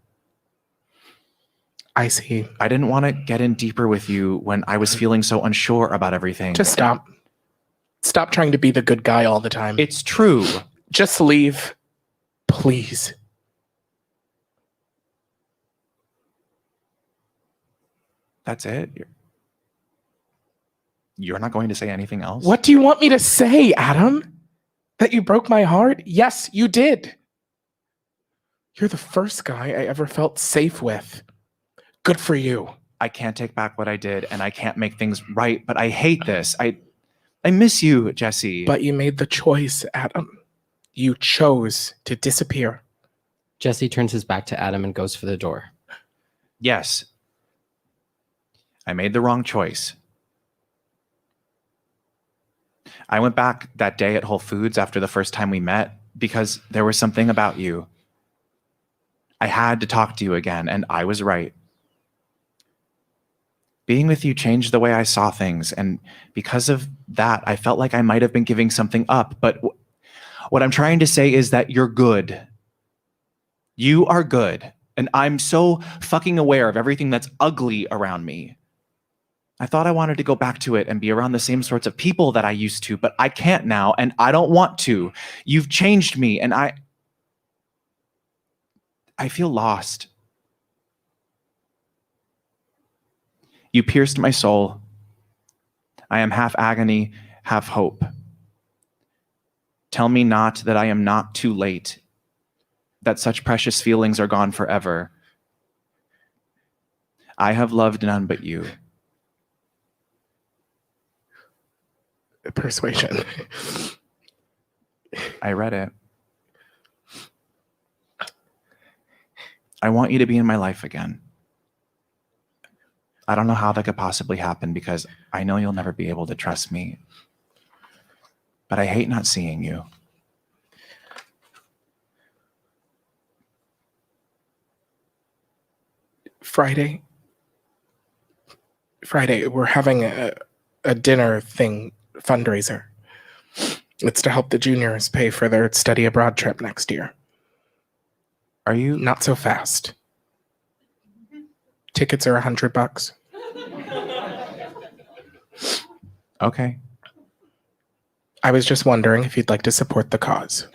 I see. I didn't want to get in deeper with you when I was feeling so unsure about everything. Just stop. Stop trying to be the good guy all the time. It's true. Just leave. Please. That's it? You're not going to say anything else? What do you want me to say, Adam? That you broke my heart? Yes, you did. You're the first guy I ever felt safe with. Good for you. I can't take back what I did, and I can't make things right, but I hate this. I miss you, Jesse. But you made the choice, Adam. You chose to disappear. Jesse turns his back to Adam and goes for the door. Yes. I made the wrong choice. I went back that day at Whole Foods after the first time we met because there was something about you. I had to talk to you again, and I was right. Being with you changed the way I saw things, and because of that, I felt like I might have been giving something up. But what I'm trying to say is that you're good. You are good, and I'm so fucking aware of everything that's ugly around me. I thought I wanted to go back to it and be around the same sorts of people that I used to, but I can't now, and I don't want to. You've changed me, and I feel lost. You pierced my soul. I am half agony, half hope. Tell me not that I am not too late, that such precious feelings are gone forever. I have loved none but you. Persuasion. I read it. I want you to be in my life again. I don't know how that could possibly happen because I know you'll never be able to trust me. But I hate not seeing you. Friday, we're having a dinner thing, fundraiser. It's to help the juniors pay for their study abroad trip next year. Are you? Not so fast. Tickets are $100. Okay. I was just wondering if you'd like to support the cause.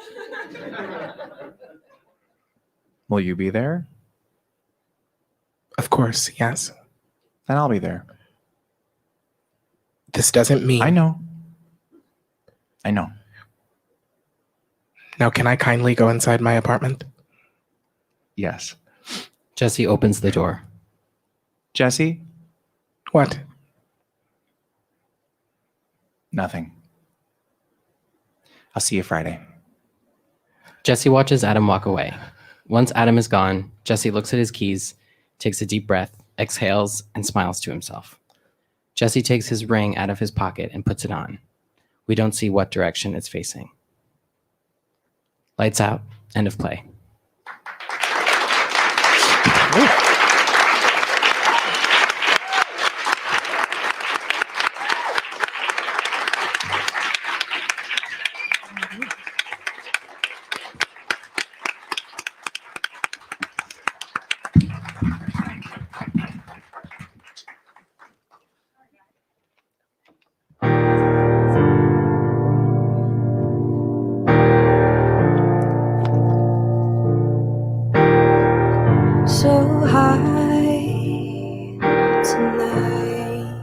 Will you be there? Of course, yes. Then I'll be there. This doesn't mean... I know. Now, can I kindly go inside my apartment? Yes. Jesse opens the door. Jesse? What? Nothing. I'll see you Friday. Jesse watches Adam walk away. Once Adam is gone, Jesse looks at his keys, takes a deep breath, exhales, and smiles to himself. Jesse takes his ring out of his pocket and puts it on. We don't see what direction it's facing. Lights out. End of play. So high tonight,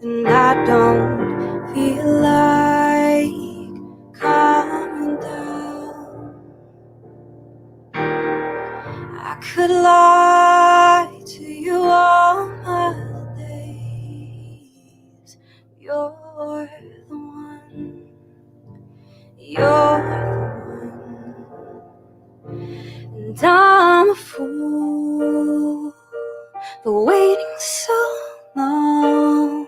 and I don't feel like coming down. I could lie to you all my days. You're the one. You're the one. And I'm a fool for waiting so long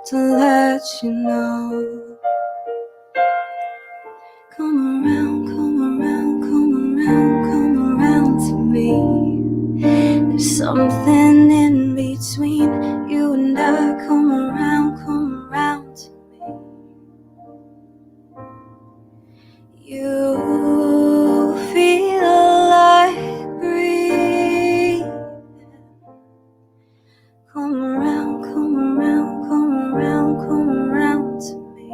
to let you know. Come around, come around, come around, come around to me. There's something in between you and I. Come around to me. You feel like breathing. Come around, come around, come around, come around to me.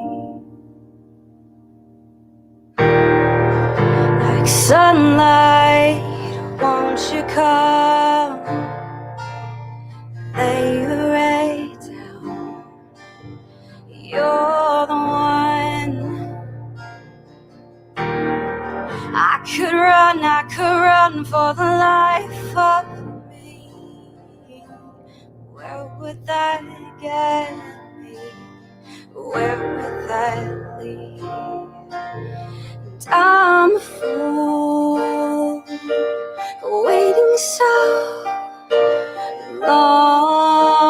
Like sunlight, won't you come? Lay your head down. You're the one. I could run for the life of me. Where would that get me? Where would that lead? And I'm a fool for waiting so long.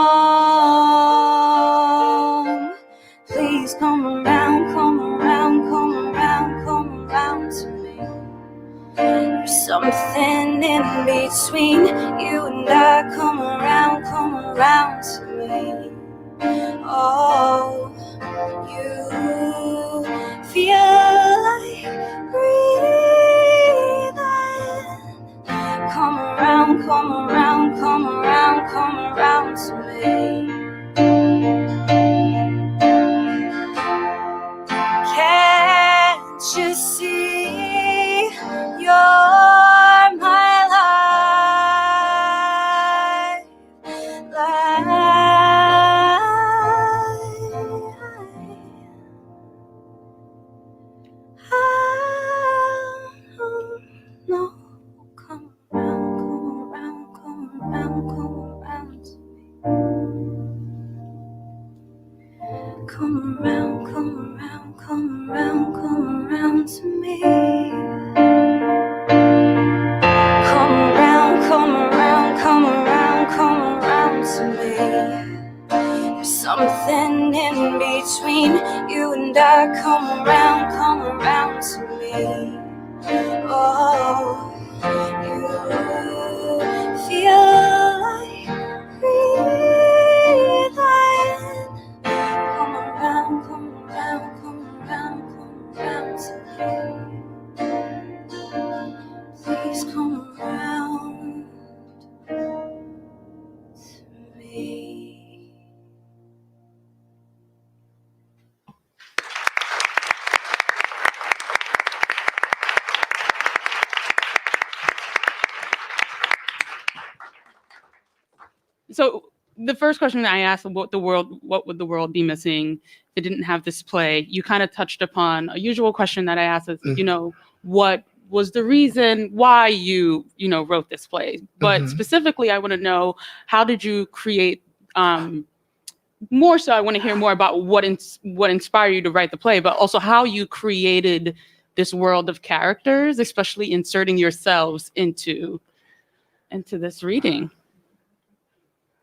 Please come around, come around, come around, come around to me. There's something in between you and I. Come around to me. Oh, you feel like breathing. Come around, come around, come around, come around. around to me. Can't you see you're my life? No, come around, come around, come around, come around, come around, come around, come around to me. Come around, come around, come around, come around to me. There's something in between you and I. Come around to me. Oh, you feel like breathing. Come around, come around, come around, come around to me. Please come around to me. So the first question I asked, what would the world be missing if it didn't have this play? You kind of touched upon a usual question that I ask is, what was the reason why you wrote this play? But specifically, I want to know, how did you create? More so, I want to hear more about what inspired you to write the play, but also how you created this world of characters, especially inserting yourselves into this reading.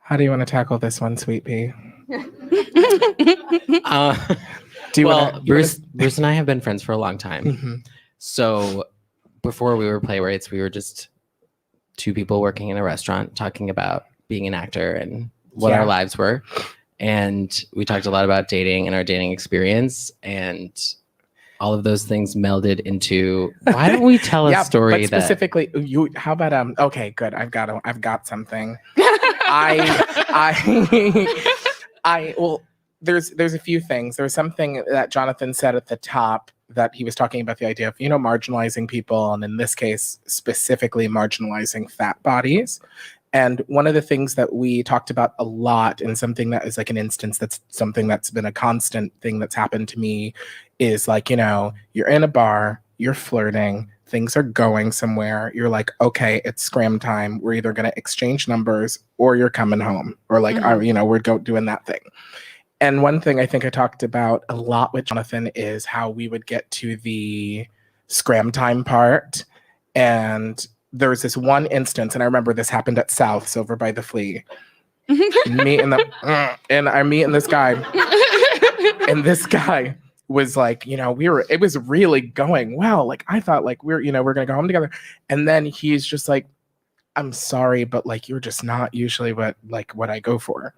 How do you want to tackle this one, Sweet Pea? Bruce and I have been friends for a long time. Mm-hmm. So before we were playwrights, we were just two people working in a restaurant talking about being an actor and what our lives were. And we talked a lot about dating and our dating experience, and all of those things melded into, why don't we tell a story but specifically, how about okay, good. I've got something. Well, there's a few things. There's something that Jonathan said at the top, that he was talking about the idea of, marginalizing people, and in this case, specifically marginalizing fat bodies. And one of the things that we talked about a lot, and something that is like an instance that's something that's been a constant thing that's happened to me, is like, you're in a bar, you're flirting, things are going somewhere, you're like, okay, it's scram time, we're either going to exchange numbers or you're coming home, or like, we're doing that thing. And one thing I think I talked about a lot with Jonathan is how we would get to the scram time part, and there was this one instance, and I remember this happened at South's over by the Flea. Me and this guy, and this guy was like, it was really going well. Like, I thought, like, we're gonna go home together. And then he's just like, I'm sorry, but like, you're just not usually what I go for.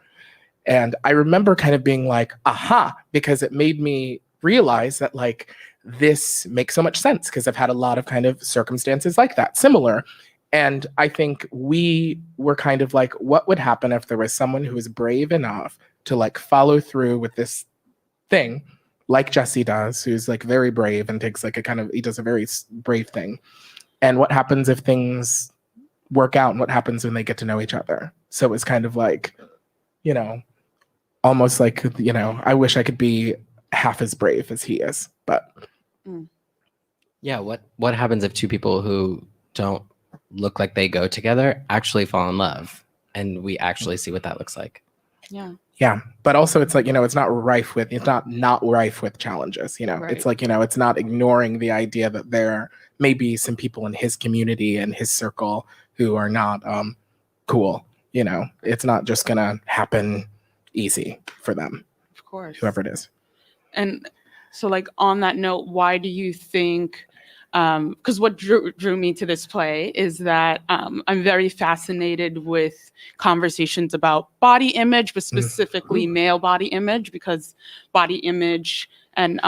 And I remember kind of being like, aha, because it made me realize that like, this makes so much sense, because I've had a lot of kind of circumstances like that, similar. And I think we were kind of like, what would happen if there was someone who was brave enough to like follow through with this thing, like Jesse does, who's like very brave and takes like he does a very brave thing. And what happens if things work out, and what happens when they get to know each other? So it's kind of like, almost like, I wish I could be half as brave as he is, but. Yeah, what happens if two people who don't look like they go together actually fall in love, and we actually see what that looks like? Yeah, but also it's like, it's not rife with challenges, Right. It's like, it's not ignoring the idea that there may be some people in his community and his circle who are not cool. It's not just gonna happen easy for them, Of course. whoever it is. And so, like, on that note, why do you think, because what drew me to this play is that I'm very fascinated with conversations about body image, but specifically male body image, because body image and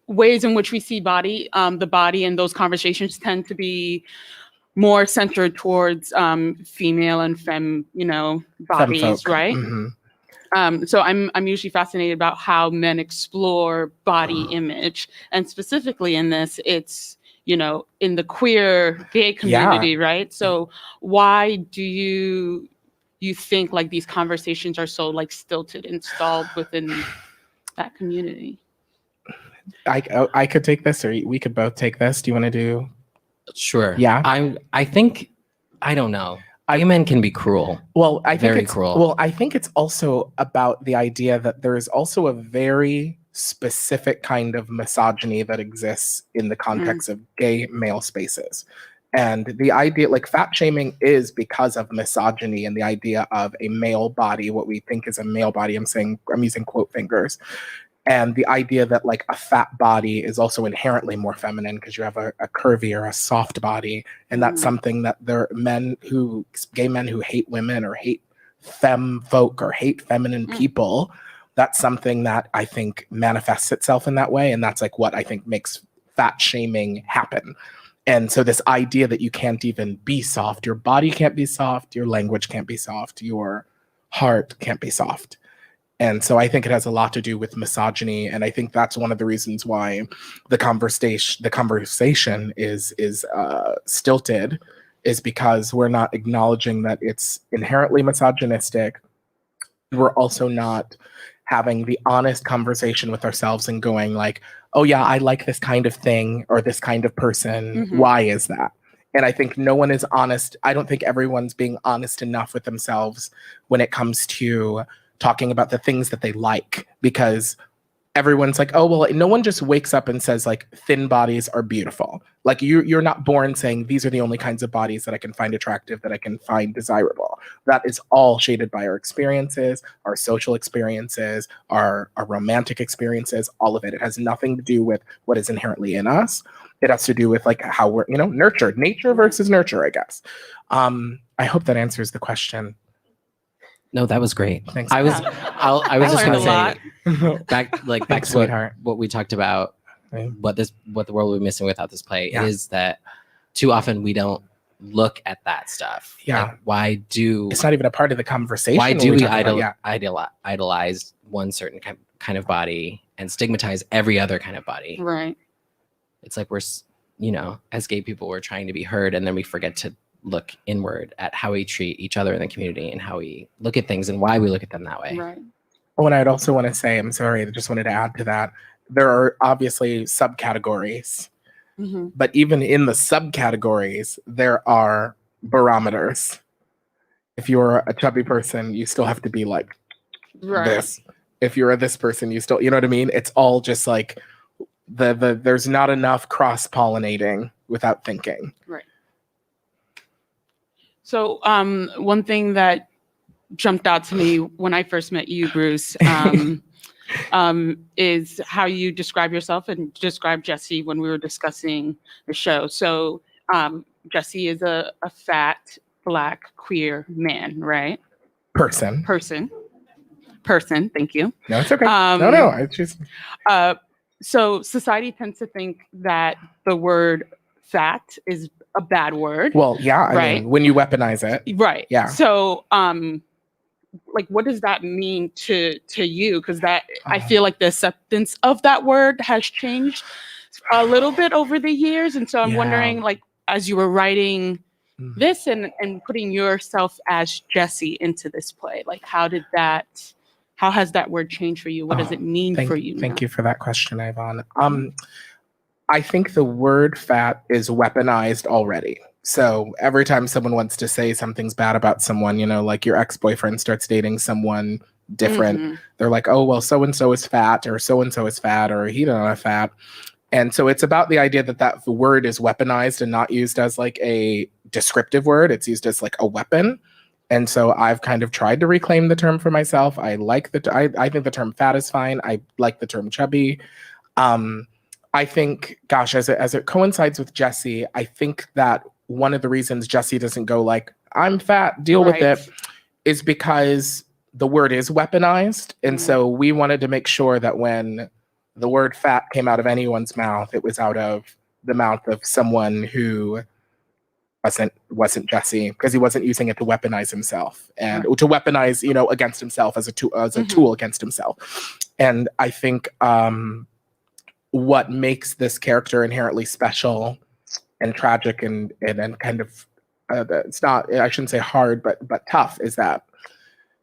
ways in which we see the body, and those conversations tend to be more centered towards female and femme, bodies, Femfolk. right? Mhm. So I'm usually fascinated about how men explore body image, and specifically in this, it's in the queer gay community, right? So why do you think like these conversations are so like stilted and stalled within that community? I could take this, or we could both take this. Do you want to do? Sure. Yeah. I think, I don't know. Gay men can be cruel. Well, I think Very it's cruel. Well, I think it's also about the idea that there is also a very specific kind of misogyny that exists in the context of gay male spaces. And the idea, like fat shaming is because of misogyny and the idea of a male body, what we think is a male body. I'm using quote fingers. And the idea that like a fat body is also inherently more feminine because you have a curvy or a soft body. And that's something that gay men who hate women or hate femme folk or hate feminine people, that's something that I think manifests itself in that way. And that's like what I think makes fat shaming happen. And so this idea that you can't even be soft, your body can't be soft, your language can't be soft, your heart can't be soft. And so I think it has a lot to do with misogyny, and I think that's one of the reasons why the conversation is stilted, is because we're not acknowledging that it's inherently misogynistic. We're also not having the honest conversation with ourselves and going like, oh yeah, I like this kind of thing or this kind of person. Why is that? And I think no one is honest. I don't think everyone's being honest enough with themselves when it comes to talking about the things that they like, because everyone's like, oh, well, no one just wakes up and says like thin bodies are beautiful. Like you're not born saying these are the only kinds of bodies that I can find attractive, that I can find desirable. That is all shaded by our experiences, our social experiences, our romantic experiences, all of it. It has nothing to do with what is inherently in us. It has to do with like how we're, nurtured, nature versus nurture, I guess. I hope that answers the question. No, that was great. Thanks. I was just learned gonna a say lot. back Thanks, to sweetheart. what we talked about, Right. what the world would be missing without this play Yeah. is that too often we don't look at that stuff. Yeah. Like, why do It's not even a part of the conversation. why when do we talk about- idolize one certain kind of body and stigmatize every other kind of body? Right. It's like we're as gay people, we're trying to be heard, and then we forget to look inward at how we treat each other in the community and how we look at things and why we look at them that way. Right. Oh, and I'd also want to say, I'm sorry, I just wanted to add to that. There are obviously subcategories, but even in the subcategories, there are barometers. If you're a chubby person, you still have to be like this. If you're this person, you still, you know what I mean? It's all just like there's not enough cross-pollinating without thinking. Right. So one thing that jumped out to me when I first met you, Bruce, is how you describe yourself and describe Jesse when we were discussing the show. So Jesse is a fat, Black, queer man, right? Person. Thank you. No, it's okay. No, it's just... So society tends to think that the word fat is a bad word. Well, yeah, I right? mean, when you weaponize it. Right. Yeah. So, like, what does that mean to you? Because I feel like the acceptance of that word has changed a little bit over the years. And so I'm wondering, like, as you were writing this and putting yourself as Jesse into this play, like, how has that word changed for you? What does it mean for you? Thank you for that question, Yvonne. I think the word fat is weaponized already. So every time someone wants to say something's bad about someone, like your ex-boyfriend starts dating someone different, they're like, oh, well, so-and-so is fat, or so-and-so is fat, or he don't have fat. And so it's about the idea that the word is weaponized and not used as like a descriptive word. It's used as like a weapon. And so I've kind of tried to reclaim the term for myself. I like I think the term fat is fine. I like the term chubby. I think, gosh, as it coincides with Jesse, I think that one of the reasons Jesse doesn't go like, I'm fat, deal with it, is because the word is weaponized. And so we wanted to make sure that when the word fat came out of anyone's mouth, it was out of the mouth of someone who wasn't Jesse, because he wasn't using it to weaponize himself and to weaponize, you know, against himself as a tool against himself. And I think what makes this character inherently special and tragic and kind of it's not, I shouldn't say hard, but tough, is that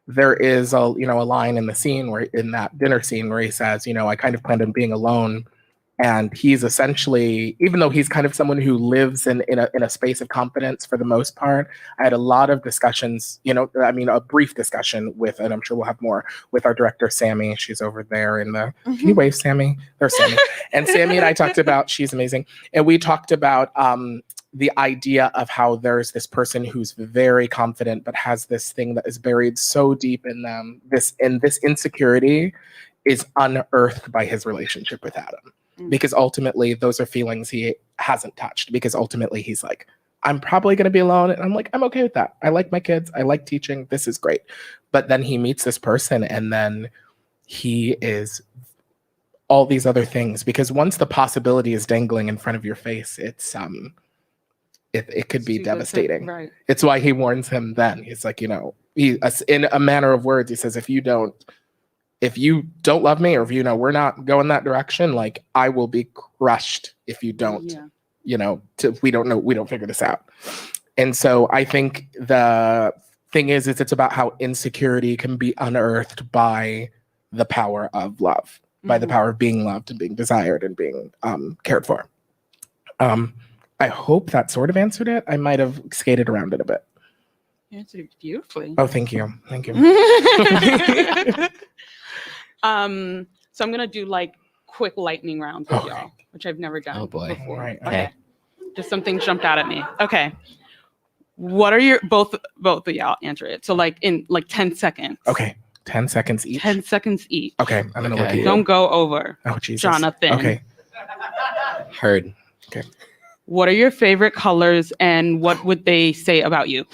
there is a line in the scene where, in that dinner scene, where he says, you know, I kind of planned on being alone. And he's essentially, even though he's kind of someone who lives in a space of confidence for the most part, I had a lot of discussions, you know, I mean, a brief discussion with, and I'm sure we'll have more, with our director, Sammy. She's over there in the, can you wave, Sammy? There's Sammy. And Sammy and I talked about, she's amazing. And we talked about the idea of how there's this person who's very confident, but has this thing that is buried so deep in them. This insecurity is unearthed by his relationship with Adam. Because ultimately those are feelings he hasn't touched, because ultimately he's like, I'm probably going to be alone. And I'm like, I'm okay with that. I like my kids. I like teaching. This is great. But then he meets this person, and then he is all these other things, because once the possibility is dangling in front of your face, it's it could be devastating. Right. It's why he warns him then. He's like, you know, in a manner of words, he says, if you don't love me, or if, you know, we're not going that direction, like, I will be crushed if you don't, you know, we don't figure this out. And so I think the thing is it's about how insecurity can be unearthed by the power of love, by the power of being loved and being desired and being cared for. I hope that sort of answered it. I might have skated around it a bit. You answered it beautifully. Oh, thank you. Thank you. So I'm gonna do like quick lightning rounds with y'all, which I've never done before. Right. Okay. Just something jumped out at me. Okay. What are your both of y'all answer it? So like in like 10 seconds. Okay. 10 seconds each. 10 seconds each. Okay. I'm gonna look at you. Don't go over. Oh, Jesus. Jonathan. Okay. Heard. Okay. What are your favorite colors, and what would they say about you?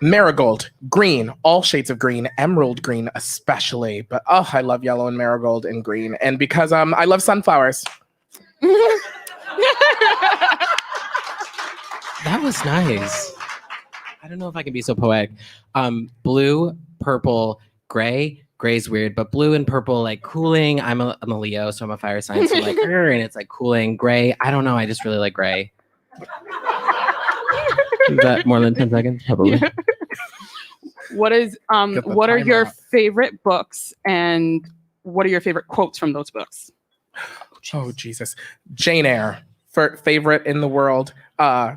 Marigold, green, all shades of green, emerald green especially, but I love yellow and marigold and green, and because I love sunflowers. That was nice. I don't know if I can be so poetic. Blue, purple, gray. Gray's weird, but blue and purple, like cooling. I'm a Leo, so I'm a fire sign, so like, and it's like cooling. Gray, I don't know. I just really like gray. Is that more than 10 seconds? Probably. Yeah. What are your favorite books, and what are your favorite quotes from those books? Oh, Jesus. Jane Eyre, favorite in the world.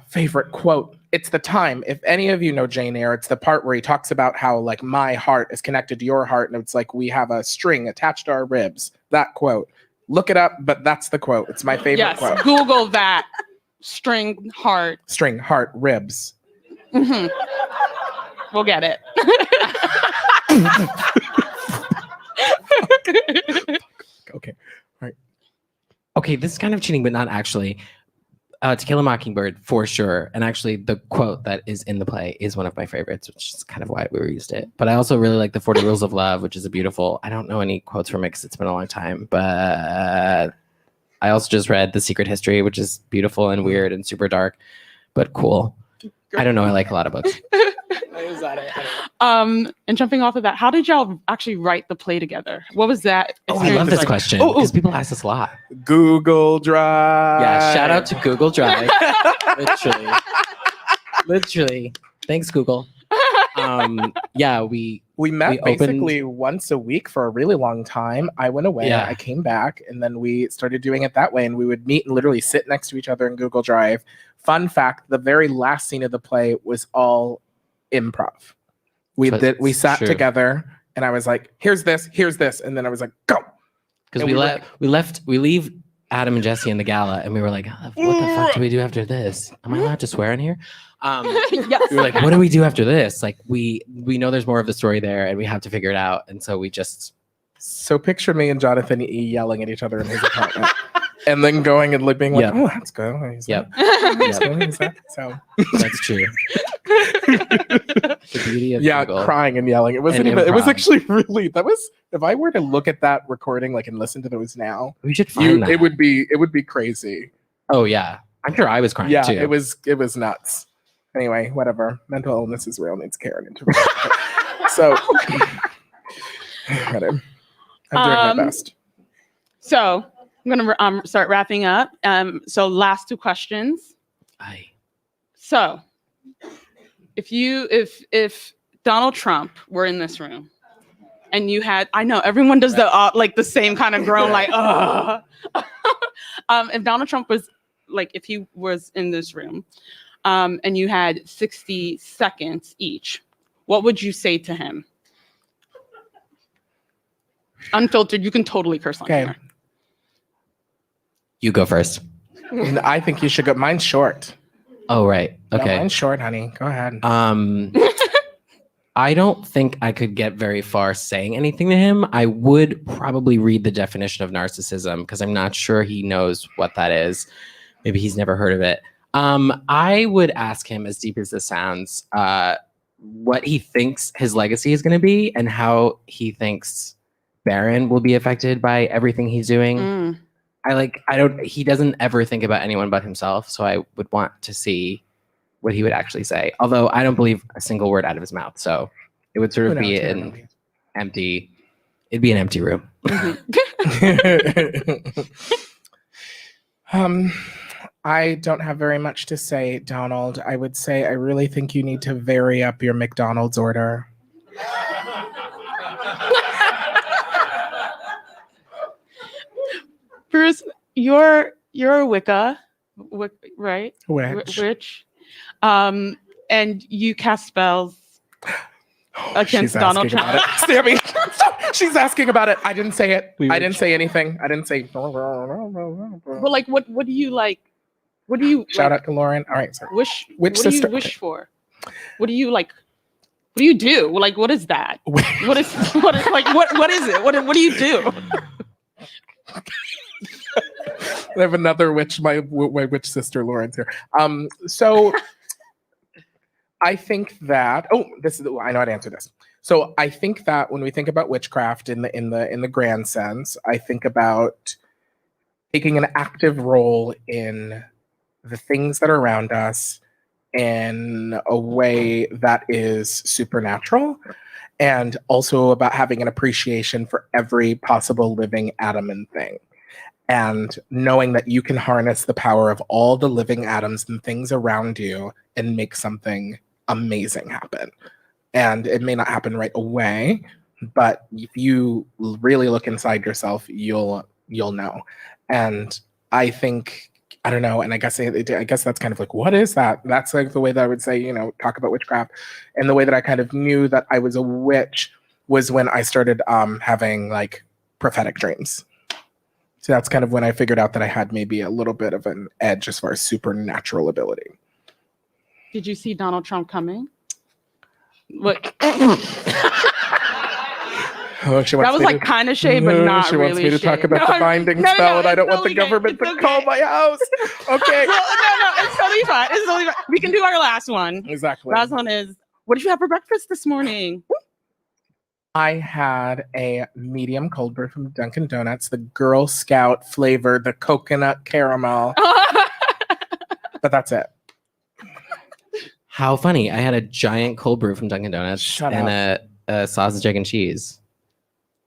Favorite quote. It's the time. If any of you know Jane Eyre, it's the part where he talks about how, like, my heart is connected to your heart, and it's like we have a string attached to our ribs. That quote. Look it up, but that's the quote. It's my favorite quote. Yes, Google that. String, heart, ribs. Mm-hmm. We'll get it. Okay. All right. Okay, this is kind of cheating, but not actually. To Kill a Mockingbird, for sure. And actually, the quote that is in the play is one of my favorites, which is kind of why we reused it. But I also really like the 40 Rules of Love, which is a beautiful, I don't know any quotes from it because it's been a long time, but I also just read The Secret History, which is beautiful and weird and super dark, but cool. I don't know. I like a lot of books. And jumping off of that, how did y'all actually write the play together? What was that? Oh, I love this question because people ask us a lot. Google Drive. Yeah, shout out to Google Drive. Literally. Thanks, Google. Yeah, we met basically once a week for a really long time. I went away, I came back, and then we started doing it that way. And we would meet and literally sit next to each other in Google Drive. Fun fact, the very last scene of the play was all improv. We sat together, and I was like, here's this, and then I was like, go. Because we leave Adam and Jesse in the gala, and we were like, what the fuck do we do after this? Am I allowed to swear in here? Yes. We were like, what do we do after this? Like, we know there's more of the story there, and we have to figure it out. And so we just... So picture me and Jonathan yelling at each other in his apartment. And then going and being like, oh, that's good. Yep. So that's true. The beauty of Google. Crying and yelling. It wasn't even. It was actually really. That was. If I were to look at that recording, like, and listen to those now, we should find that. It would be crazy. Oh yeah. I'm sure I was crying Yeah, too. it was nuts. Anyway, whatever. Mental illness is real, needs care and intervention. So, whatever. I'm doing my best. So I'm gonna start wrapping up. So last two questions. Aye. So if Donald Trump were in this room and you had, I know everyone does the like the same kind of groan, like if Donald Trump was like, if he was in this room, and you had 60 seconds each, what would you say to him? Unfiltered, you can totally curse on Okay. here. You go first. I think you should go. Mine's short. Oh, right. Yeah, Okay. mine's short, honey. Go ahead. I don't think I could get very far saying anything to him. I would probably read the definition of narcissism because I'm not sure he knows what that is. Maybe he's never heard of it. I would ask him, as deep as this sounds, what he thinks his legacy is going to be and how he thinks Barron will be affected by everything he's doing. He doesn't ever think about anyone but himself. So I would want to see what he would actually say. Although I don't believe a single word out of his mouth. So it would sort of be it'd be an empty room. I don't have very much to say, Donald. I would say I really think you need to vary up your McDonald's order. Bruce, you're a Wicca, right? Witch. And you cast spells against Donald Trump. Sammy, she's asking about it. I didn't say it. I didn't say anything. I didn't say. But like, what do you like? What do you shout like, out to Lauren? All right, sorry. Wish. Which what sister? do you wish for? What do you like? What do you do? Like, what is that? what is it? What do you do? I have another witch. My witch sister Lauren's here. So I think that I know how to answer this. So I think that when we think about witchcraft in the grand sense, I think about taking an active role in the things that are around us in a way that is supernatural, and also about having an appreciation for every possible living atom and thing. And knowing that you can harness the power of all the living atoms and things around you and make something amazing happen. And it may not happen right away, but if you really look inside yourself, you'll know. And I think, I don't know, and I guess that's kind of like, what is that? That's like the way that I would say, talk about witchcraft. And the way that I kind of knew that I was a witch was when I started having like prophetic dreams. So that's kind of when I figured out that I had maybe a little bit of an edge as far as supernatural ability. Did you see Donald Trump coming? What? That was like kind of shade, but not she really. She wants me to shade. talk about the binding spell, and I don't want the government to call my house. Okay. No, it's totally fine. It's totally fine. We can do our last one. Exactly. Last one is, what did you have for breakfast this morning? I had a medium cold brew from Dunkin' Donuts, the Girl Scout flavor, the coconut caramel. But that's it. How funny. I had a giant cold brew from Dunkin' Donuts and a sausage, egg, and cheese.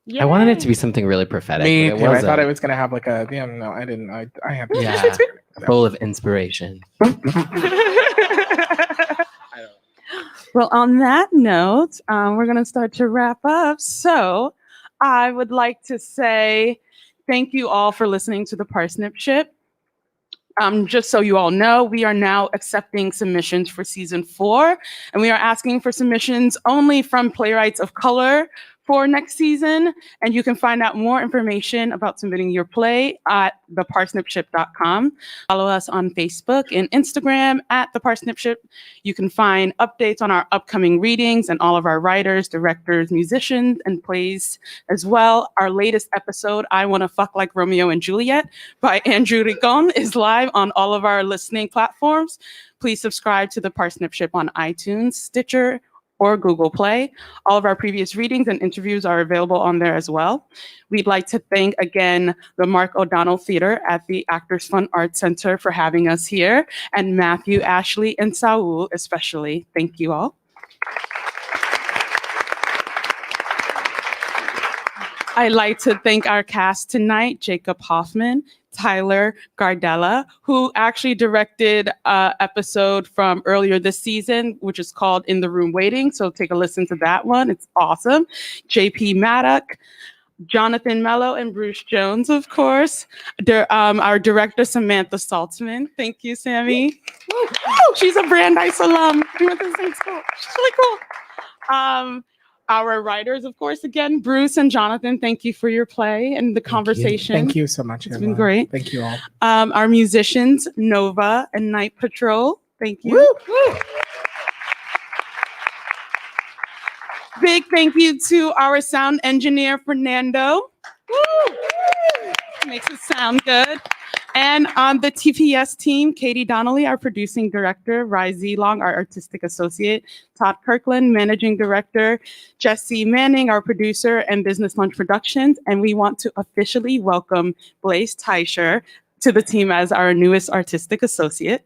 Yay. I wanted it to be something really prophetic. Me too. I thought I was going to have like a, no, I didn't. I have full of inspiration. Well, on that note, we're going to start to wrap up. So I would like to say thank you all for listening to the Parsnip Ship. Just so you all know, we are now accepting submissions for season 4, and we are asking for submissions only from playwrights of color for next season. And you can find out more information about submitting your play at theparsnipship.com. Follow us on Facebook and Instagram at The Parsnip Ship. You can find updates on our upcoming readings and all of our writers, directors, musicians, and plays as well. Our latest episode, I Wanna Fuck Like Romeo and Juliet by Andrew Rigon, is live on all of our listening platforms. Please subscribe to The Parsnip Ship on iTunes, Stitcher, or Google Play. All of our previous readings and interviews are available on there as well. We'd like to thank again the Mark O'Donnell Theater at the Actors Fund Arts Center for having us here, and Matthew, Ashley, and Saul especially. Thank you all. I'd like to thank our cast tonight, Jacob Hoffman, Tyler Gardella, who actually directed an episode from earlier this season, which is called In the Room Waiting. So take a listen to that one. It's awesome. JP Maddock, Jonathan Mello, and Bruce Jones, of course. Our director, Samantha Saltzman. Thank you, Sammy. Woo! She's a Brandeis alum. We went to the same school. She's really cool. Our writers, of course, again, Bruce and Jonathan, thank you for your play and the conversation. Thank you so much. It's been great. Thank you all. Our musicians, NOWA and Night Patrol. Thank you. Woo! Big thank you to our sound engineer, Fernando. Woo! Makes it sound good. And on the TPS team, Katie Donnelly, our producing director, Rai Zilong, our artistic associate, Todd Kirkland, managing director, Jesse Manning, our producer, and Business Lunch Productions. And we want to officially welcome Blaze Teicher to the team as our newest artistic associate.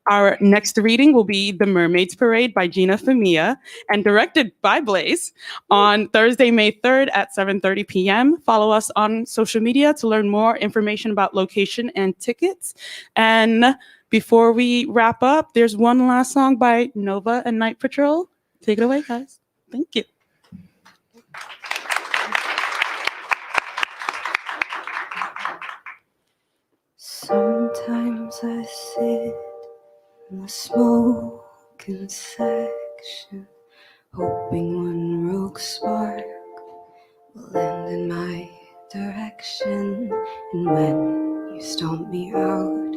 Our next reading will be The Mermaid's Parade by Gina Femia and directed by Blaze on Thursday, May 3rd at 7:30 p.m. Follow us on social media to learn more information about location and tickets. And before we wrap up, there's one last song by NOWA and Night Patrol. Take it away, guys. Thank you. Sometimes I sit in the smoking section, hoping one rogue spark will land in my direction. And when you stomp me out,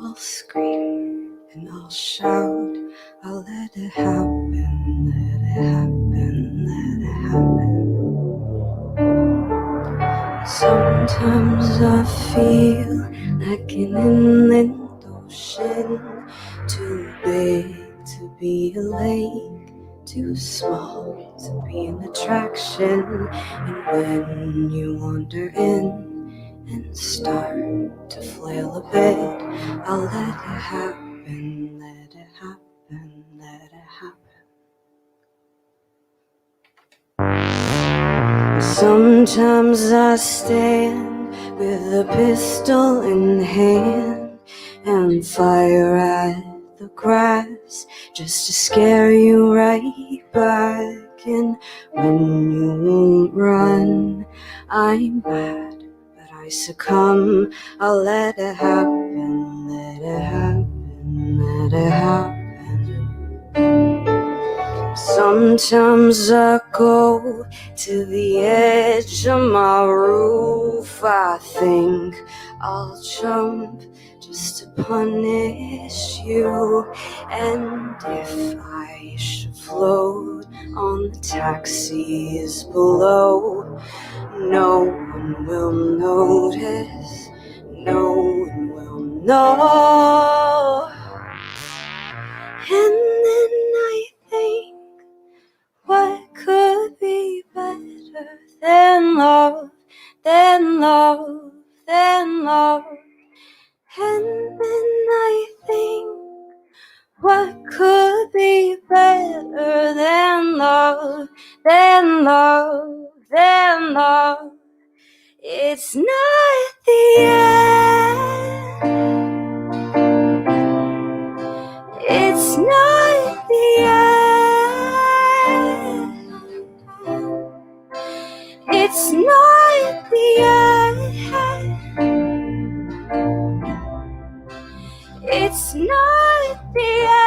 I'll scream and I'll shout. I'll let it happen, let it happen, let it happen. Sometimes I feel like an inland ocean, too big to be a lake, too small to be an attraction. And when you wander in and start to flail a bit, I'll let it happen, let it happen, let it happen. Sometimes I stand with a pistol in hand and fire at the grass just to scare you right back. And when you won't run, I'm mad, but I succumb. I'll let it happen, let it happen, let it happen. Sometimes I go to the edge of my roof. I think I'll jump just to punish you. And if I should float on the taxis below, no one will notice, no one will know. And then I think, what could be better than love, than love, than love? And then I think, what could be better than love, than love, than love? It's not the end. It's not the end. It's not the end. It's not the end.